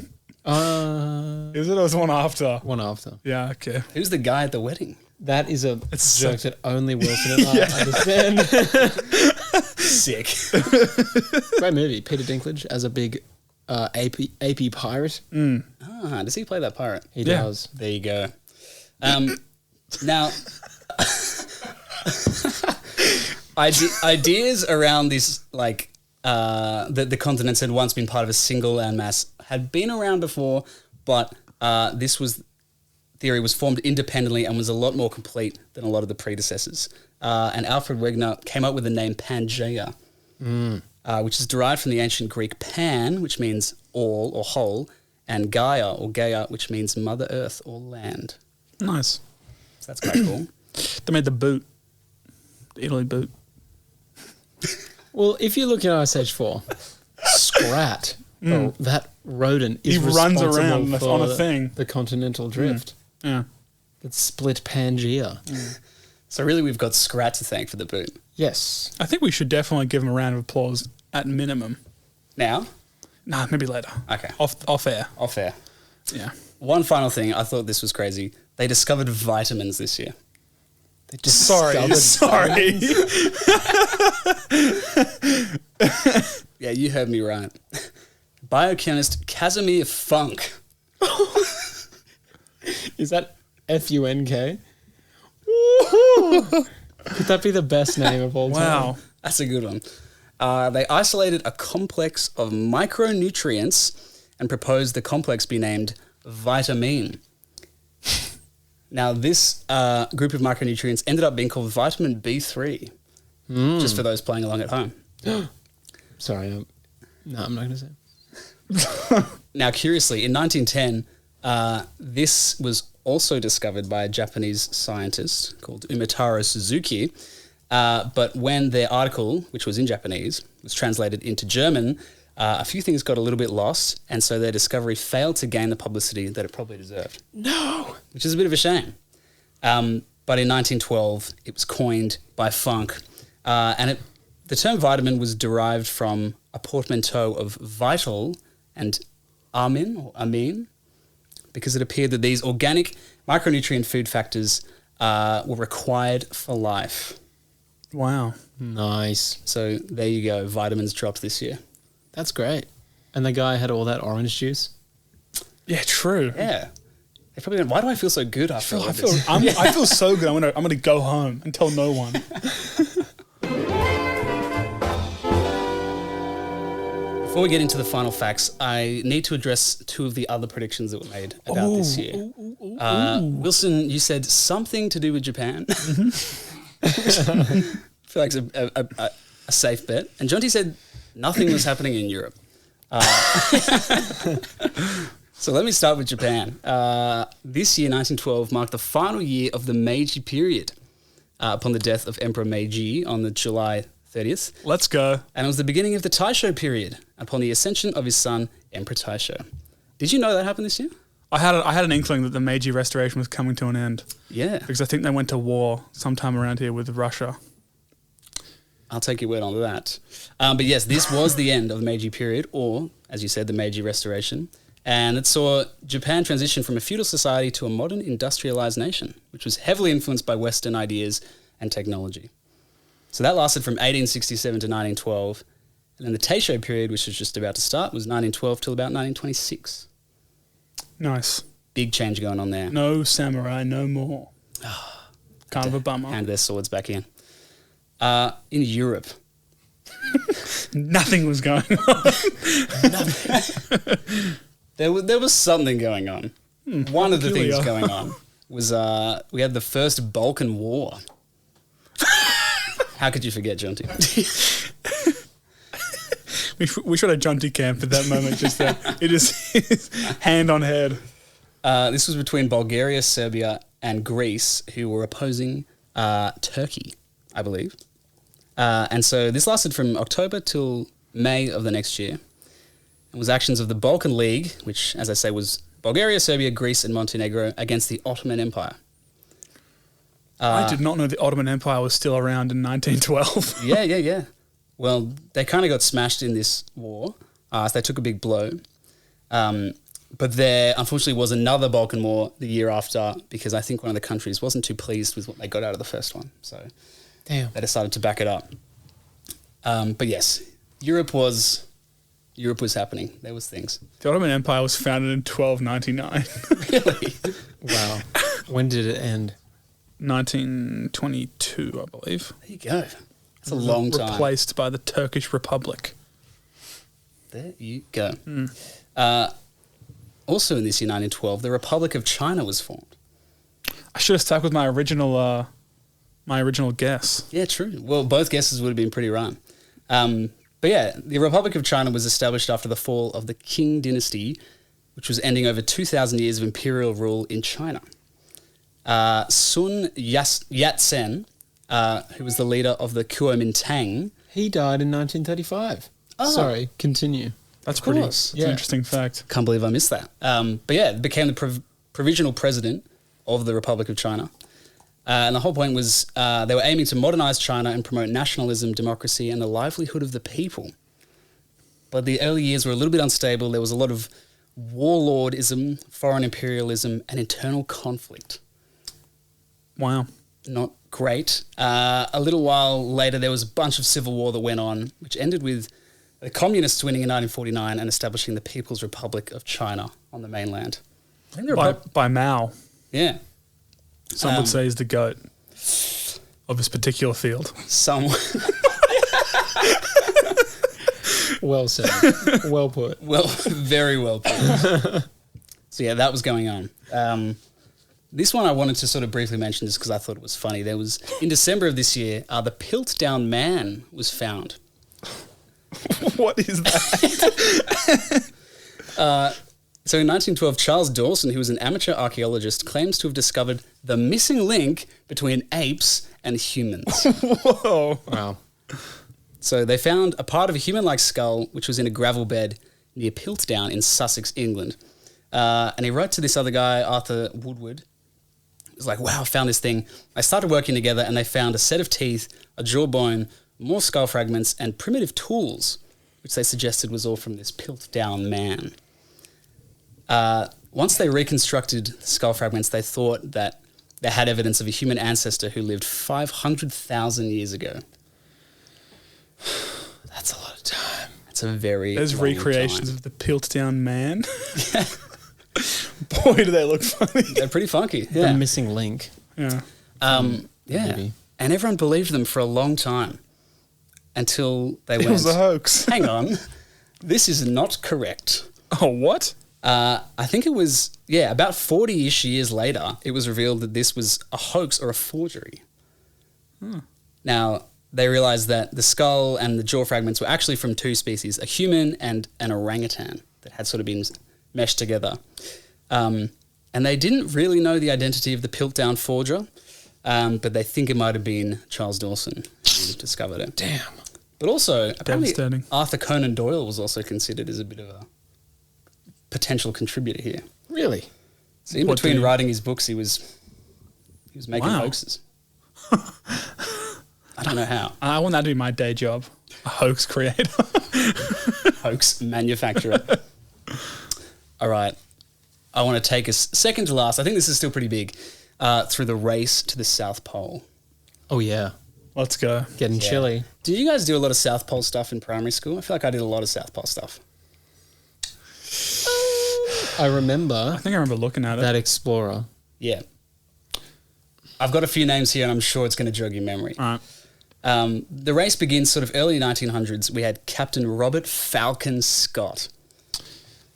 it? Or was it one after? One after. Yeah, okay. Who's the guy at the wedding? That is a It's joke that only Wilson and I understand. Sick. Great movie. Peter Dinklage as a big AP pirate. Ah, does he play that pirate? He Yeah. does. There you go. Now, ideas around this, like, that the continents had once been part of a single landmass had been around before, but theory was formed independently and was a lot more complete than a lot of the predecessors. And Alfred Wegener came up with the name Pangaea, which is derived from the ancient Greek pan, which means all or whole, and Gaia or Gaia, which means Mother Earth or land. Nice. So that's quite cool. They made the boot. The Italy boot. Well, if you look at Ice Age 4, Scrat, that rodent, is He runs responsible around for on a thing. the continental drift Yeah. that split Pangea. So really, we've got Scrat to thank for the boot. Yes. I think we should definitely give him a round of applause at minimum. Now, Nah, maybe later. okay, Off air. off air. Yeah. One final thing, I thought this was crazy. They discovered vitamins this year. They just Sorry. discovered- Yeah, you heard me right. Biochemist Casimir Funk. Is that FUNK? Could that be the best name of all time? Wow. That's a good one. They isolated a complex of micronutrients and proposed the complex be named vitamine. Now, this group of micronutrients ended up being called vitamin B3, just for those playing along at home. Sorry. No, I'm not going to say. Now, curiously, in 1910, this was also discovered by a Japanese scientist called Umetaro Suzuki. But when their article, which was in Japanese, was translated into German, a few things got a little bit lost, and so their discovery failed to gain the publicity that it probably deserved. No. Which is a bit of a shame. But in 1912, it was coined by Funk, and the term vitamin was derived from a portmanteau of vital and amine, because it appeared that these organic micronutrient food factors were required for life. Wow. Nice. So there you go. Vitamins dropped this year. That's great. And the guy had all that orange juice. Yeah, true. Yeah. They probably went, why do I feel so good after all I this? feel so good. I'm gonna go home and tell no one. Before we get into the final facts, I need to address two of the other predictions that were made about this year. Wilson, you said something to do with Japan. I feel like it's a safe bet. And Jonty said nothing was happening in Europe. So let me start with Japan. This year, 1912, marked the final year of the Meiji period upon the death of Emperor Meiji on the July 30th. Let's go. And it was the beginning of the Taisho period upon the ascension of his son, Emperor Taisho. Did you know that happened this year? I had an inkling that the Meiji Restoration was coming to an end. Yeah. Because I think they went to war sometime around here with Russia. I'll take your word on that. But yes, this was the end of the Meiji period, or, as you said, the Meiji Restoration. And it saw Japan transition from a feudal society to a modern industrialized nation, which was heavily influenced by Western ideas and technology. So that lasted from 1867 to 1912. And then the Taisho period, which was just about to start, was 1912 till about 1926. Nice. Big change going on there. No samurai, no more. Kind of a bummer. Hand their swords back in. In Europe. Nothing was going on. There was something going on. One of the things peculiar. going on was we had the first Balkan War. How could you forget, Jonty? We should have Jonty camp at that moment just there. It is hand on head. This was between Bulgaria, Serbia, and Greece, who were opposing Turkey, I believe. And so this lasted from October till May of the next year. It was actions of the Balkan League, which, as I say, was Bulgaria, Serbia, Greece, and Montenegro against the Ottoman Empire. I did not know the Ottoman Empire was still around in 1912. Yeah. Well, they kind of got smashed in this war, so they took a big blow. But there, unfortunately, was another Balkan War the year after, because I think one of the countries wasn't too pleased with what they got out of the first one. So Damn. they decided to back it up. But yes, Europe was happening. There was things. The Ottoman Empire was founded in 1299. Really? Wow. When did it end? 1922, I believe. There you go. It's a long time. Replaced by the Turkish Republic. There you go. Also in this year, 1912, the Republic of China was formed. I should have stuck with my original guess. Yeah, true. Well, both guesses would have been pretty right. But yeah, the Republic of China was established after the fall of the Qing dynasty, which was ending over 2,000 years of imperial rule in China. Sun Yat-sen, who was the leader of the Kuomintang. He died in 1935. Oh. Sorry, continue. That's Of pretty. course. That's an interesting fact. Can't believe I missed that. But yeah, became the provisional president of the Republic of China. And the whole point was they were aiming to modernize China and promote nationalism, democracy, and the livelihood of the people. But the early years were a little bit unstable. There was a lot of warlordism, foreign imperialism, and internal conflict. Wow. Not great. A little while later, there was a bunch of civil war that went on, which ended with the communists winning in 1949 and establishing the People's Republic of China on the mainland. I think the By Mao. Yeah. Some would say he's the goat of his particular field. Some. Well said. Well put. Well, very well put. So yeah, that was going on. This one I wanted to sort of briefly mention just because I thought it was funny. There was, in December of this year, the Piltdown Man was found. What is that? So in 1912, Charles Dawson, who was an amateur archaeologist, claims to have discovered the missing link between apes and humans. Whoa. Wow. So they found a part of a human-like skull which was in a gravel bed near Piltdown in Sussex, England. And he wrote to this other guy, Arthur Woodward. He was like, wow, I found this thing. They started working together and they found a set of teeth, a jawbone, more skull fragments, and primitive tools, which they suggested was all from this Piltdown man. Once they reconstructed the skull fragments, they thought that they had evidence of a human ancestor who lived 500,000 years ago. That's a lot of time. It's a very There's long recreations time. of the Piltdown man. Boy, do they look funny. They're pretty funky. The Yeah. missing link. Yeah. Yeah. Maybe. And everyone believed them for a long time until they It went, was a hoax. hang on, this is not correct. Oh, what? I think it was, about 40-ish years later, it was revealed that this was a hoax or a forgery. Now, they realized that the skull and the jaw fragments were actually from two species, a human and an orangutan that had sort of been meshed together. And they didn't really know the identity of the Piltdown forger, but they think it might have been Charles Dawson who discovered it. Damn. But also, apparently, Devastating. Arthur Conan Doyle was also considered as a bit of a potential contributor here. Really? So in What between did he- writing his books, he was making Wow. hoaxes. I don't know how. I want that to be my day job. A hoax creator. Hoax manufacturer. All right. I want to take us second to last. I think this is still pretty big. Through the race to the South Pole. Oh, yeah. Let's go. Getting Yeah. chilly. Did you guys do a lot of South Pole stuff in primary school? I feel like I did a lot of South Pole stuff. I remember I think I remember looking at it. that explorer. Yeah. I've got a few names here and I'm sure it's going to jog your memory. All right. The race begins sort of early 1900s. We had Captain Robert Falcon Scott.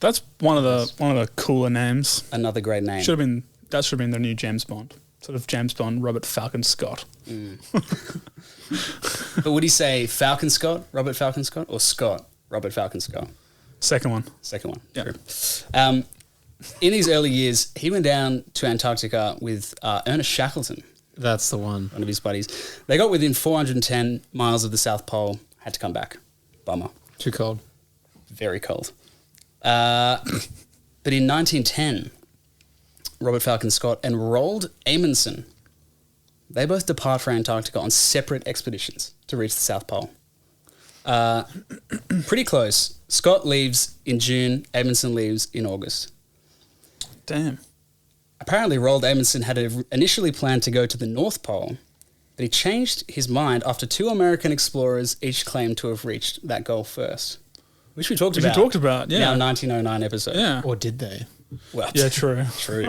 That's one of the cooler names. Another great name. That should have been the new James Bond. Sort of James Bond, Robert Falcon Scott. But would he say Falcon Scott, Robert Falcon Scott, or Scott, Robert Falcon Scott? Second one. Second one. Yeah. True. In his early years, he went down to Antarctica with Ernest Shackleton, That's the one. one of his buddies. They got within 410 miles of the South Pole, had to come back. Bummer. Too cold. Very cold. But in 1910, Robert Falcon Scott and Roald Amundsen, they both depart for Antarctica on separate expeditions to reach the South Pole. Pretty close. Scott leaves in June, Amundsen leaves in August. Damn. Apparently, Roald Amundsen had initially planned to go to the North Pole, but he changed his mind after two American explorers each claimed to have reached that goal first. Which we talked Which about. we talked about, In yeah. our 1909 episode. Yeah. Or did they? Well, Yeah, true. true.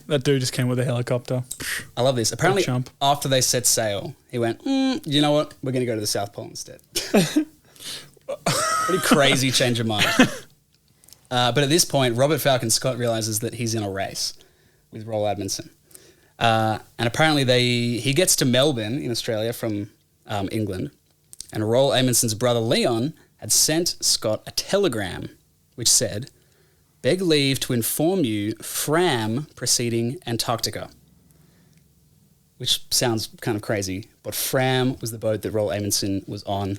That dude just came with a helicopter. I love this. Apparently, chump. after they set sail, he went, you know what? We're going to go to the South Pole instead. Pretty crazy change of mind. But at this point, Robert Falcon Scott realizes that he's in a race with Roald Amundsen. And apparently he gets to Melbourne in Australia from England. And Roald Amundsen's brother Leon had sent Scott a telegram which said, "Beg leave to inform you Fram proceeding Antarctica." Which sounds kind of crazy, but Fram was the boat that Roald Amundsen was on,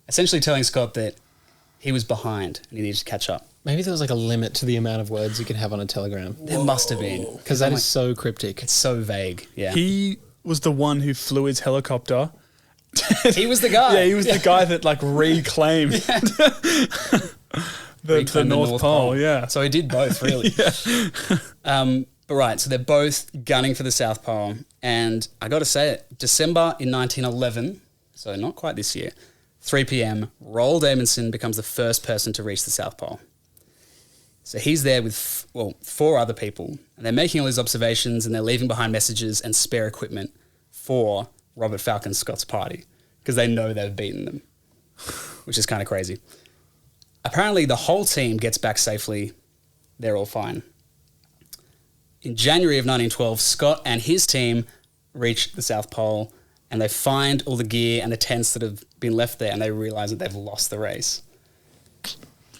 essentially telling Scott that he was behind and he needed to catch up. Maybe there was like a limit to the amount of words you could have on a telegram. There must have been. Because that is so cryptic. It's so vague, yeah. He was the one who flew his helicopter. He was the guy. Yeah, he was the guy that like reclaimed the Reclaimed North Pole. Yeah. So he did both, really. But right, so they're both gunning for the South Pole. And I got to say it, December in 1911, so not quite this year, 3 p.m., Roald Amundsen becomes the first person to reach the South Pole. So he's there with, four other people, and they're making all these observations and they're leaving behind messages and spare equipment for Robert Falcon Scott's party because they know they've beaten them, which is kind of crazy. Apparently, the whole team gets back safely. They're all fine. In January of 1912, Scott and his team reach the South Pole, and they find all the gear and the tents that have been left there, and they realize that they've lost the race,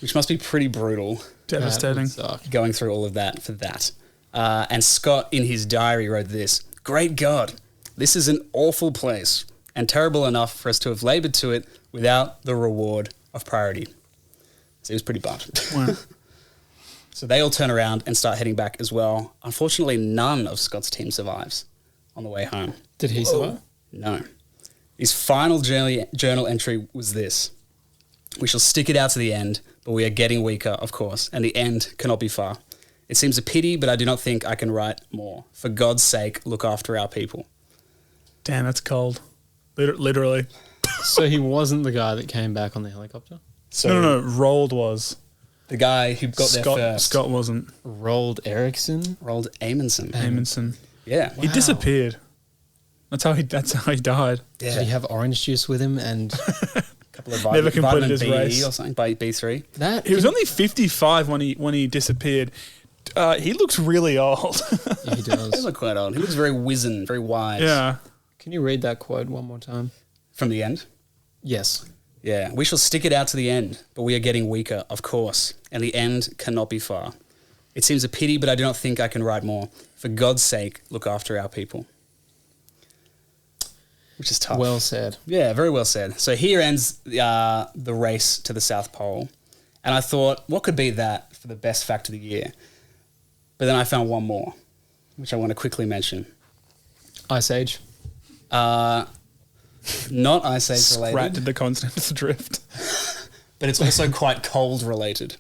which must be pretty brutal. Devastating. Going through all of that for that. And Scott, in his diary, wrote this: "Great God, this is an awful place and terrible enough for us to have laboured to it without the reward of priority." So he was pretty bummed. Wow. So they all turn around and start heading back as well. Unfortunately, none of Scott's team survives on the way home. Did he survive? No. His final journal entry was this: "We shall stick it out to the end, but we are getting weaker, of course, and the end cannot be far. It seems a pity, but I do not think I can write more. For God's sake, look after our people." Damn, that's cold. Literally. So he wasn't the guy that came back on the helicopter? So No. Roald was. the guy who got there first, Scott wasn't. Roald Erickson? Roald Amundsen. Amundsen. Yeah. He disappeared. That's how he died. Yeah. Did he have orange juice with him? And couple of Never completed vitamin his B race. or something, by B3. that He was only 55 when he disappeared. He looks really old. Yeah, he He does. looked quite old. He looks very wizened, very wise. Yeah. Can you read that quote one more time? From the end. Yes. Yeah. "We shall stick it out to the end, but we are getting weaker, of course, and the end cannot be far. It seems a pity, but I do not think I can write more. For God's sake, look after our people." Which is tough. Well said. Yeah, very well said. So here ends the race to the South Pole. And I thought, what could be that for the best fact of the year? But then I found one more, which I want to quickly mention. Ice Age. Not Ice Age Scratched related, the continental drift. but it's also quite cold related.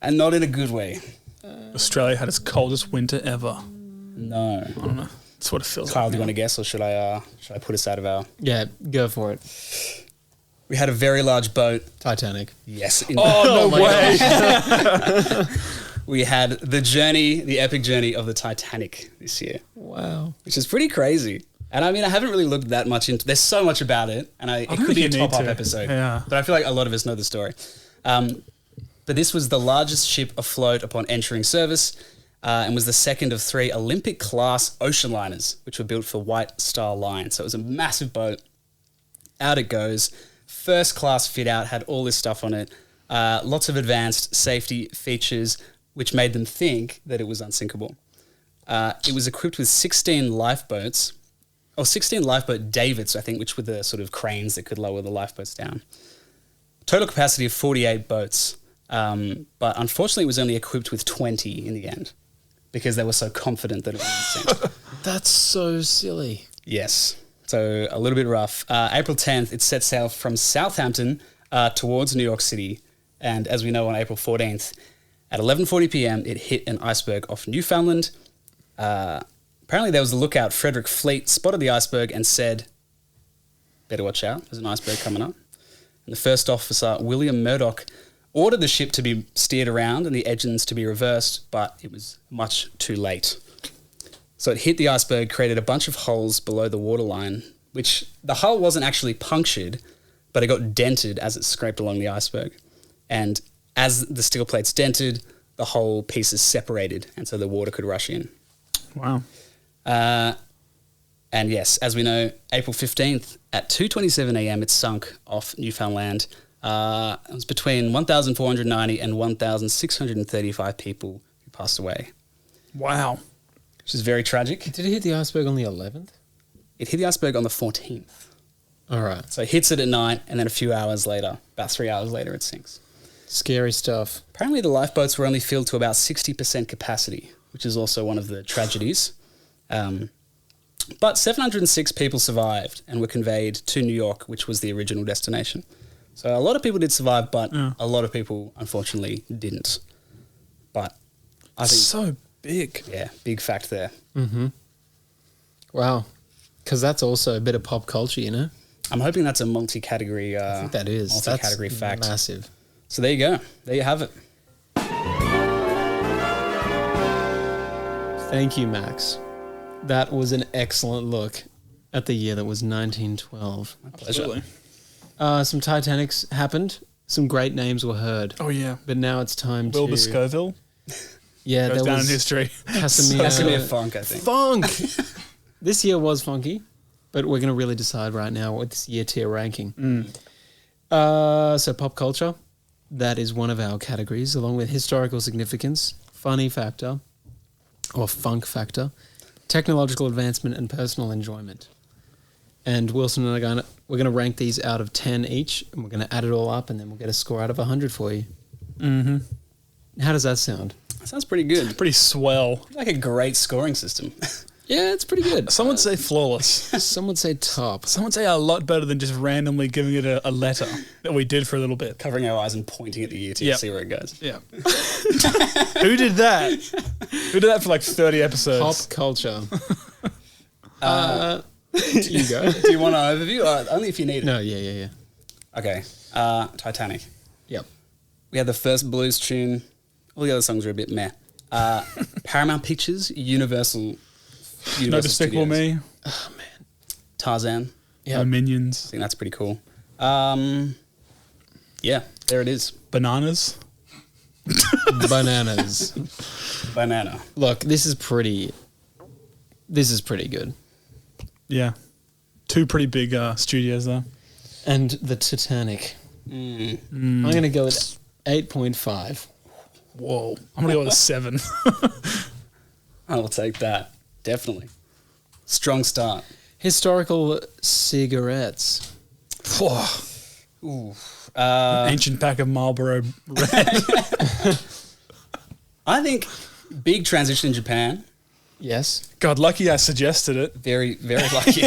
And not in a good way. Australia had its coldest winter ever. No. I don't know. That's what it feels Kyle, like. do you want to guess, or should I put us out of our... Yeah, go for it. We had a very large boat. Titanic. Yes. Oh, no way. We had the epic journey of the Titanic this year, Wow. which is pretty crazy. And I mean, I haven't really looked that much into. There's so much about it, and it don't could be a think you need top-up to. episode. Yeah. But I feel like a lot of us know the story. But this was the largest ship afloat upon entering service, and was the second of 3 Olympic-class ocean liners, which were built for White Star Line. So it was a massive boat. Out it goes. First-class fit-out, had all this stuff on it. Lots of advanced safety features, which made them think that it was unsinkable. It was equipped with 16 lifeboats, or 16 lifeboat davits, I think, which were the sort of cranes that could lower the lifeboats down. Total capacity of 48 boats, but unfortunately it was only equipped with 20 in the end because they were so confident that it would sink. That's so silly. Yes, so a little bit rough. April 10th, it set sail from Southampton towards New York City, and as we know, on April 14th, at 11:40 p.m., it hit an iceberg off Newfoundland. Apparently there was a lookout, Frederick Fleet, spotted the iceberg and said, "Better watch out, there's an iceberg coming up." And the first officer, William Murdoch, ordered the ship to be steered around and the engines to be reversed, but it was much too late. So it hit the iceberg, created a bunch of holes below the waterline, which the hull wasn't actually punctured, but it got dented as it scraped along the iceberg. And as the steel plates dented, the whole pieces separated, and so the water could rush in. Wow. And yes, as we know, April 15th at 2:27 a.m. it sunk off Newfoundland. It was between 1,490 and 1,635 people who passed away, Wow. which is very tragic. Did it hit the iceberg on the 11th? It hit the iceberg on the 14th. All right. So it hits it at night, and then a few hours later, about 3 hours later, it sinks. Scary stuff. Apparently the lifeboats were only filled to about 60% capacity, which is also one of the tragedies. But 706 people survived and were conveyed to New York, which was the original destination. So a lot of people did survive, but a lot of people, unfortunately, didn't. But I think, So big. yeah, big fact there. Wow. Because that's also a bit of pop culture, you know? I'm hoping that's a multi-category, I think that is. multi-category That's fact. massive. So there you go. There you have it. Thank you, Max. That was an excellent look at the year that was 1912. My pleasure. Absolutely. Some Titanics happened. Some great names were heard. Oh, yeah. But now it's time Wilbur to... Scoville Yeah, goes there down was in history. Casimir Casimir Funk, I think. Funk. This year was funky. but we're going to really decide right now what this year tier ranking. So pop culture, that is one of our categories, along with historical significance, funny factor, or funk factor, technological advancement, and personal enjoyment. And Wilson and I we're going to rank these out of 10 each, and we're going to add it all up, and then we'll get a score out of 100 for you. Mm-hmm. How does that sound? That sounds pretty good. Pretty swell. Like a great scoring system. Yeah, it's pretty good. Some would say flawless. Some would say top. Some would say a lot better than just randomly giving it a letter that we did for a little bit. Covering our eyes and pointing at the year to see where it goes. Yeah. Who did that? Who did that for like 30 episodes? Pop culture. You go. Do you want an overview? Only if you need it. No, yeah. Okay. Titanic. Yep. We had the first blues tune. All the other songs are a bit meh. Paramount Pictures, Universal No Despicable Studios. Me. Oh, man. Tarzan. No Minions. I think that's pretty cool. Yeah, there it is. Bananas. Bananas. Banana. Look, this is pretty good. Yeah. Two pretty big studios though. And the Titanic. I'm going to go with 8.5. Whoa. I'm going to go with a 7. I will take that. Definitely. Strong start. Historical cigarettes. Ooh. Ancient pack of Marlboro Red. I think big transition in Japan. Yes. God, lucky I suggested it. Very, very lucky.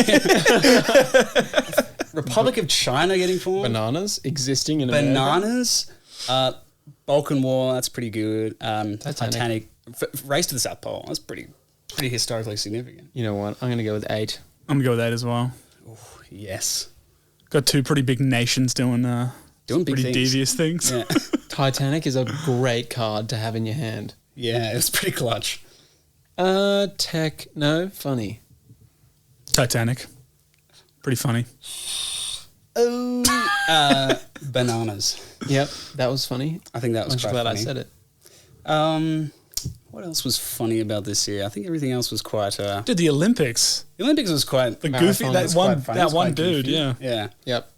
Republic of China getting formed. Bananas existing in America. Bananas. Balkan War, that's pretty good. Titanic. Race to the South Pole, that's pretty historically significant. You know what? I'm going to go with 8. I'm going to go with that as well. Ooh, yes. Got two pretty big nations doing Doing big pretty things. devious things. Yeah. Titanic is a great card to have in your hand. Yeah, it's pretty clutch. Funny. Titanic. Pretty funny. Oh, bananas. Yep, that was funny. I think that was I'm quite glad funny. I said it. What else was funny about this year? I think everything else was quite. Dude, the Olympics. The Olympics was quite. The Marathon goofy, that was one, quite funny. It that was one quite dude, goofy. yeah. Yeah. Yep.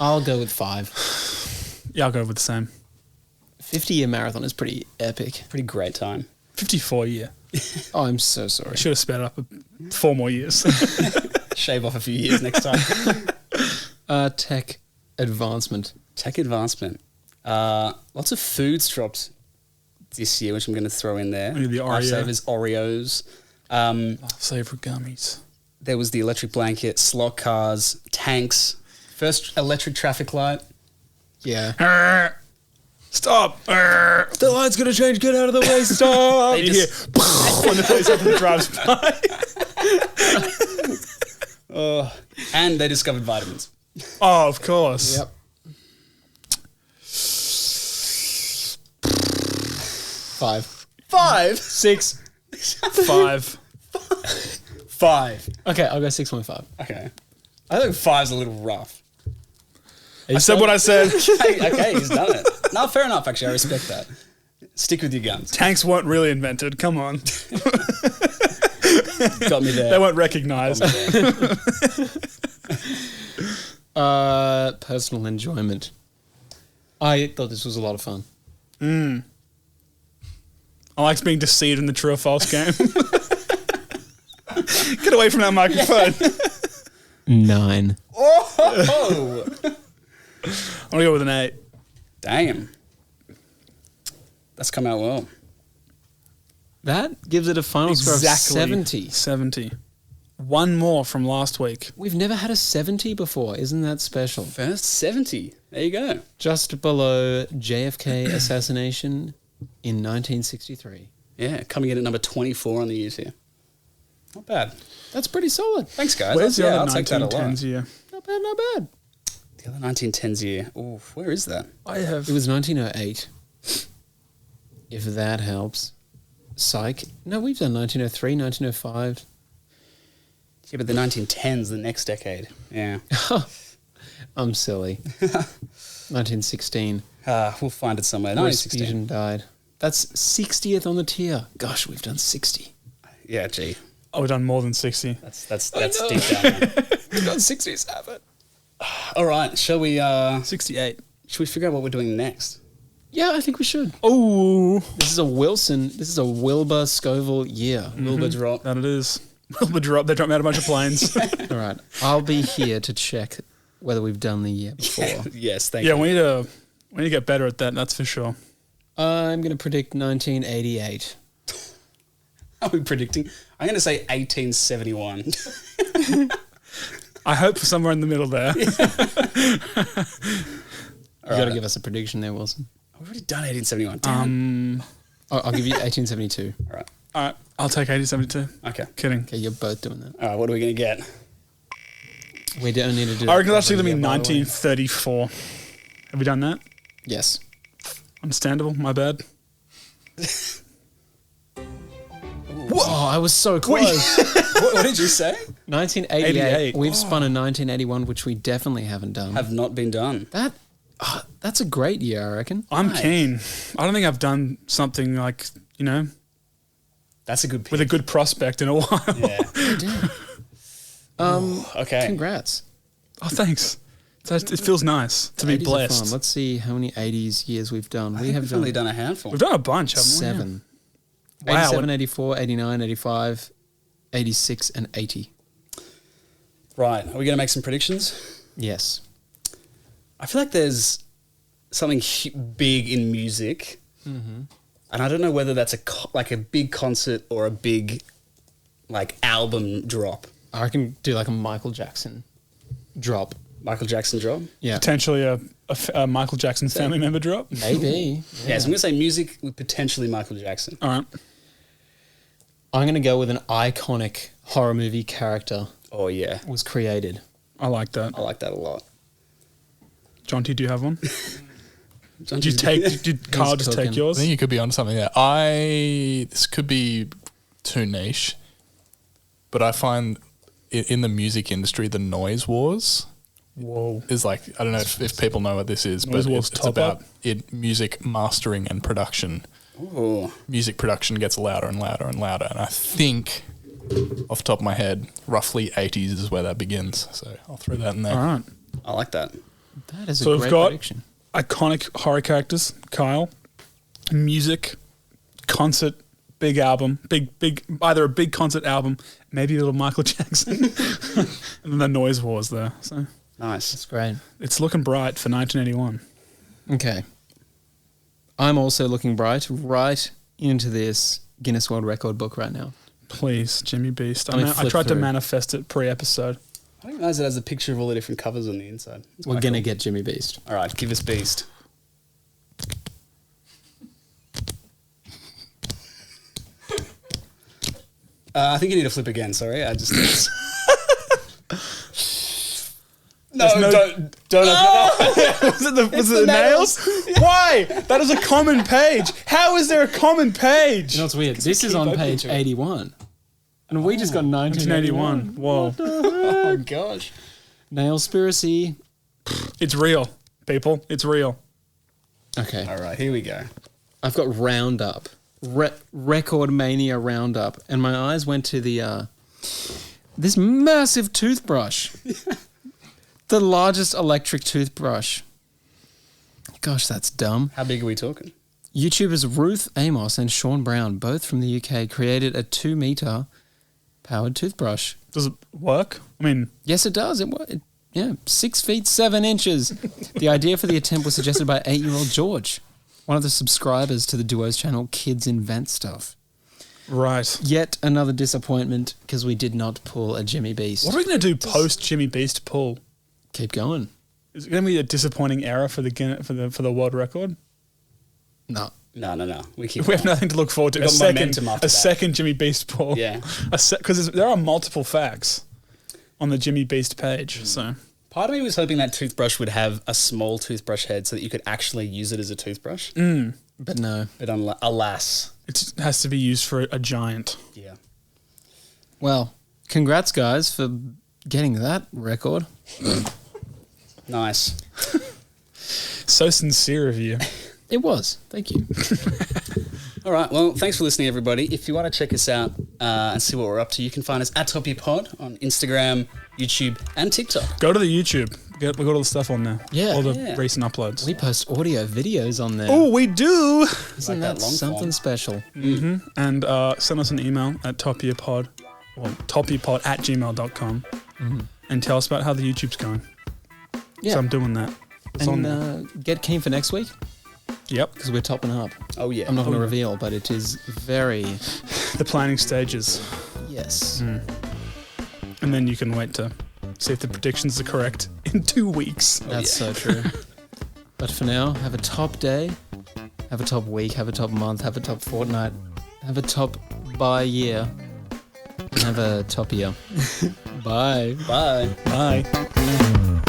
I'll go with 5. Yeah, I'll go with the same. 50-year marathon is pretty epic. Pretty great time. 54 year. Oh, I'm so sorry. Should have sped it up 4 more years. Shave off a few years next time. Tech advancement. Tech advancement. Lots of foods dropped this year, which I'm going to throw in there. Maybe the Oreo. Lifesavers, Oreos. Savory gummies. There was the electric blanket, slot cars, tanks, first electric traffic light. Yeah. Stop! The light's going to change. Get out of the way. Stop. You hear when the police officer drives by. And they discovered vitamins. Oh, of course. Yep. 5. 5? 6. 5. 5. Okay, I'll go 6.5. Okay. I think 5's a little rough. I said what I said. Okay, he's done it. No, fair enough, actually. I respect that. Stick with your guns. Tanks weren't really invented. Come on. Got me there. They weren't recognized. Personal enjoyment. I thought this was a lot of fun. I like being deceived in the true or false game. Get away from that microphone. 9. Oh! I'm going to go with an 8. Damn. That's come out well. That gives it a final score of 70. 70. One more from last week. We've never had a 70 before. Isn't that special? First 70. There you go. Just below JFK assassination in 1963. Yeah, coming in at number 24 on the years here. Not bad. That's pretty solid. Thanks, guys. Where's the I'll other take that a lot. 1910s year? Not bad, not bad. The other 1910s year. Oh, where is that? I have. It was 1908. If that helps. Psych. No, we've done 1903, 1905. Yeah, but the 1910s, the next decade. Yeah. I'm silly. 1916. We'll find it somewhere. Rasputin 1916. died. That's 60th on the tier. Gosh, we've done 60. Yeah, gee. Oh, we've done more than 60. That's deep down there. We've got 67. All right, shall we 68. should we figure out what we're doing next? Yeah, I think we should. Oh, This is a Wilbur Scoville year. Wilbur drop. that it is. Wilbur drop. They dropped me out a bunch of planes. All right. I'll be here to check whether we've done the year before. Yes, thank Yeah, you. we need to get better at that. That's for sure. I'm going to predict 1988. Are we predicting? I'm going to say 1871. I hope for somewhere in the middle there. You got to give us a prediction there, Wilson. We've already done 1871. Damn. I'll give you 1872. All right. All right, I'll take 8072. Okay. Kidding. Okay, you're both doing that. All right, what are we going to get? We don't need to do I reckon that it's actually going to be by the way. 1934. Have we done that? Yes. Understandable. My bad. Oh, I was so close. What did you say? 1988. 88. We've spun a 1981, which we definitely haven't done. Have not been done. That's a great year, I reckon. I'm Nice. keen. I don't think I've done something like, That's a good pick. with a good prospect in a while. Yeah. Okay. Congrats. Oh, thanks. It feels nice to be 80s are blessed. fun. Let's see how many 80s years we've done. I We think have we've only done done a handful. We've done a bunch, haven't we? 7. Wow. 87, 84, 89, 85, 86, and 80. Right. Are we going to make some predictions? Yes. I feel like there's something big in music, and I don't know whether that's a big concert or a big album drop. I reckon do like a Michael Jackson drop. Michael Jackson drop. Yeah. Potentially a Michael Jackson family member drop. Maybe. Yeah, so I'm going to say music with potentially Michael Jackson. All right. I'm going to go with an iconic horror movie character Oh yeah, was created. I like that. I like that a lot. Jonty, do you have one? John, Did Carl just cooking. take I yours? think you could be onto something there. This could be too niche, but I find in the music industry, the noise wars Whoa. is like, I don't know if people know what this is, Noise but wars it's top about up. music mastering and production. Ooh. Music production gets louder and louder and louder, and I think, off the top of my head, roughly 80s is where that begins. So I'll throw that in there. All right. I like that. That is So a we've great got prediction. iconic horror characters, Kyle. Music, concert, big album, big, either a big concert album, maybe a little Michael Jackson, and then the noise wars there. So Nice. That's great. it's looking bright for 1981. Okay. I'm also looking right into this Guinness World Record book right now. Please, Jimmy Beast. Let me I flip tried to through. manifest it pre-episode. I didn't realize it has a picture of all the different covers on the inside. It's We're quite going to cool. get Jimmy Beast. All right, give us Beast. I think you need to flip again. Sorry, I just. No, There's no- don't open it up. Was it the nails? Why? That is a common page. How is there a common page? You know what's weird? This is on open page to it. 81. And we just got 1981. 1981. Whoa. Oh gosh. Nailspiracy. It's real, people. It's real. Okay. All right, here we go. I've got Roundup. Record Mania Roundup. And my eyes went to the this massive toothbrush. The largest electric toothbrush. Gosh, that's dumb. How big are we talking? YouTubers Ruth Amos and Sean Brown, both from the UK, created a 2-meter powered toothbrush. Does it work? I mean, Yes, it does. Yeah, 6 feet 7 inches. The idea for the attempt was suggested by 8-year-old George, one of the subscribers to the duo's channel Kids Invent Stuff. right. Yet another disappointment because we did not pull a Jimmy Beast. What are we going to do post Jimmy Beast pull? Keep going. Is it going to be a disappointing error for the world record? No. No. We keep. We have going. nothing to look forward to. We've got momentum after A that. second Jimmy Beast pull. Yeah. Because there are multiple facts on the Jimmy Beast page. So Part of me was hoping that toothbrush would have a small toothbrush head so that you could actually use it as a toothbrush. But no. But alas, it has to be used for a giant. yeah. Well, congrats, guys, for getting that record. Nice. So sincere of you. It was. Thank you. All right. Well, thanks for listening, everybody. If you want to check us out and see what we're up to, you can find us at Top Year Pod on Instagram, YouTube, and TikTok. Go to the YouTube. We got all the stuff on there. Yeah. All the Yeah. recent uploads. We post audio videos on there. Oh, we do. Isn't like that that long something form. special? And send us an email at topyearpod, or topyearpod@gmail.com, and tell us about how the YouTube's going. Yeah. So I'm doing that. It's on there. And get keen for next week Yep. because we're topping up. Oh, yeah. I'm not going to reveal, but it is very The planning stages. yes. And then you can wait to see if the predictions are correct in 2 weeks. That's so true. But for now, have a top day, have a top week, have a top month, have a top fortnight, have a top by year, and have a top year. Bye. Bye. Bye.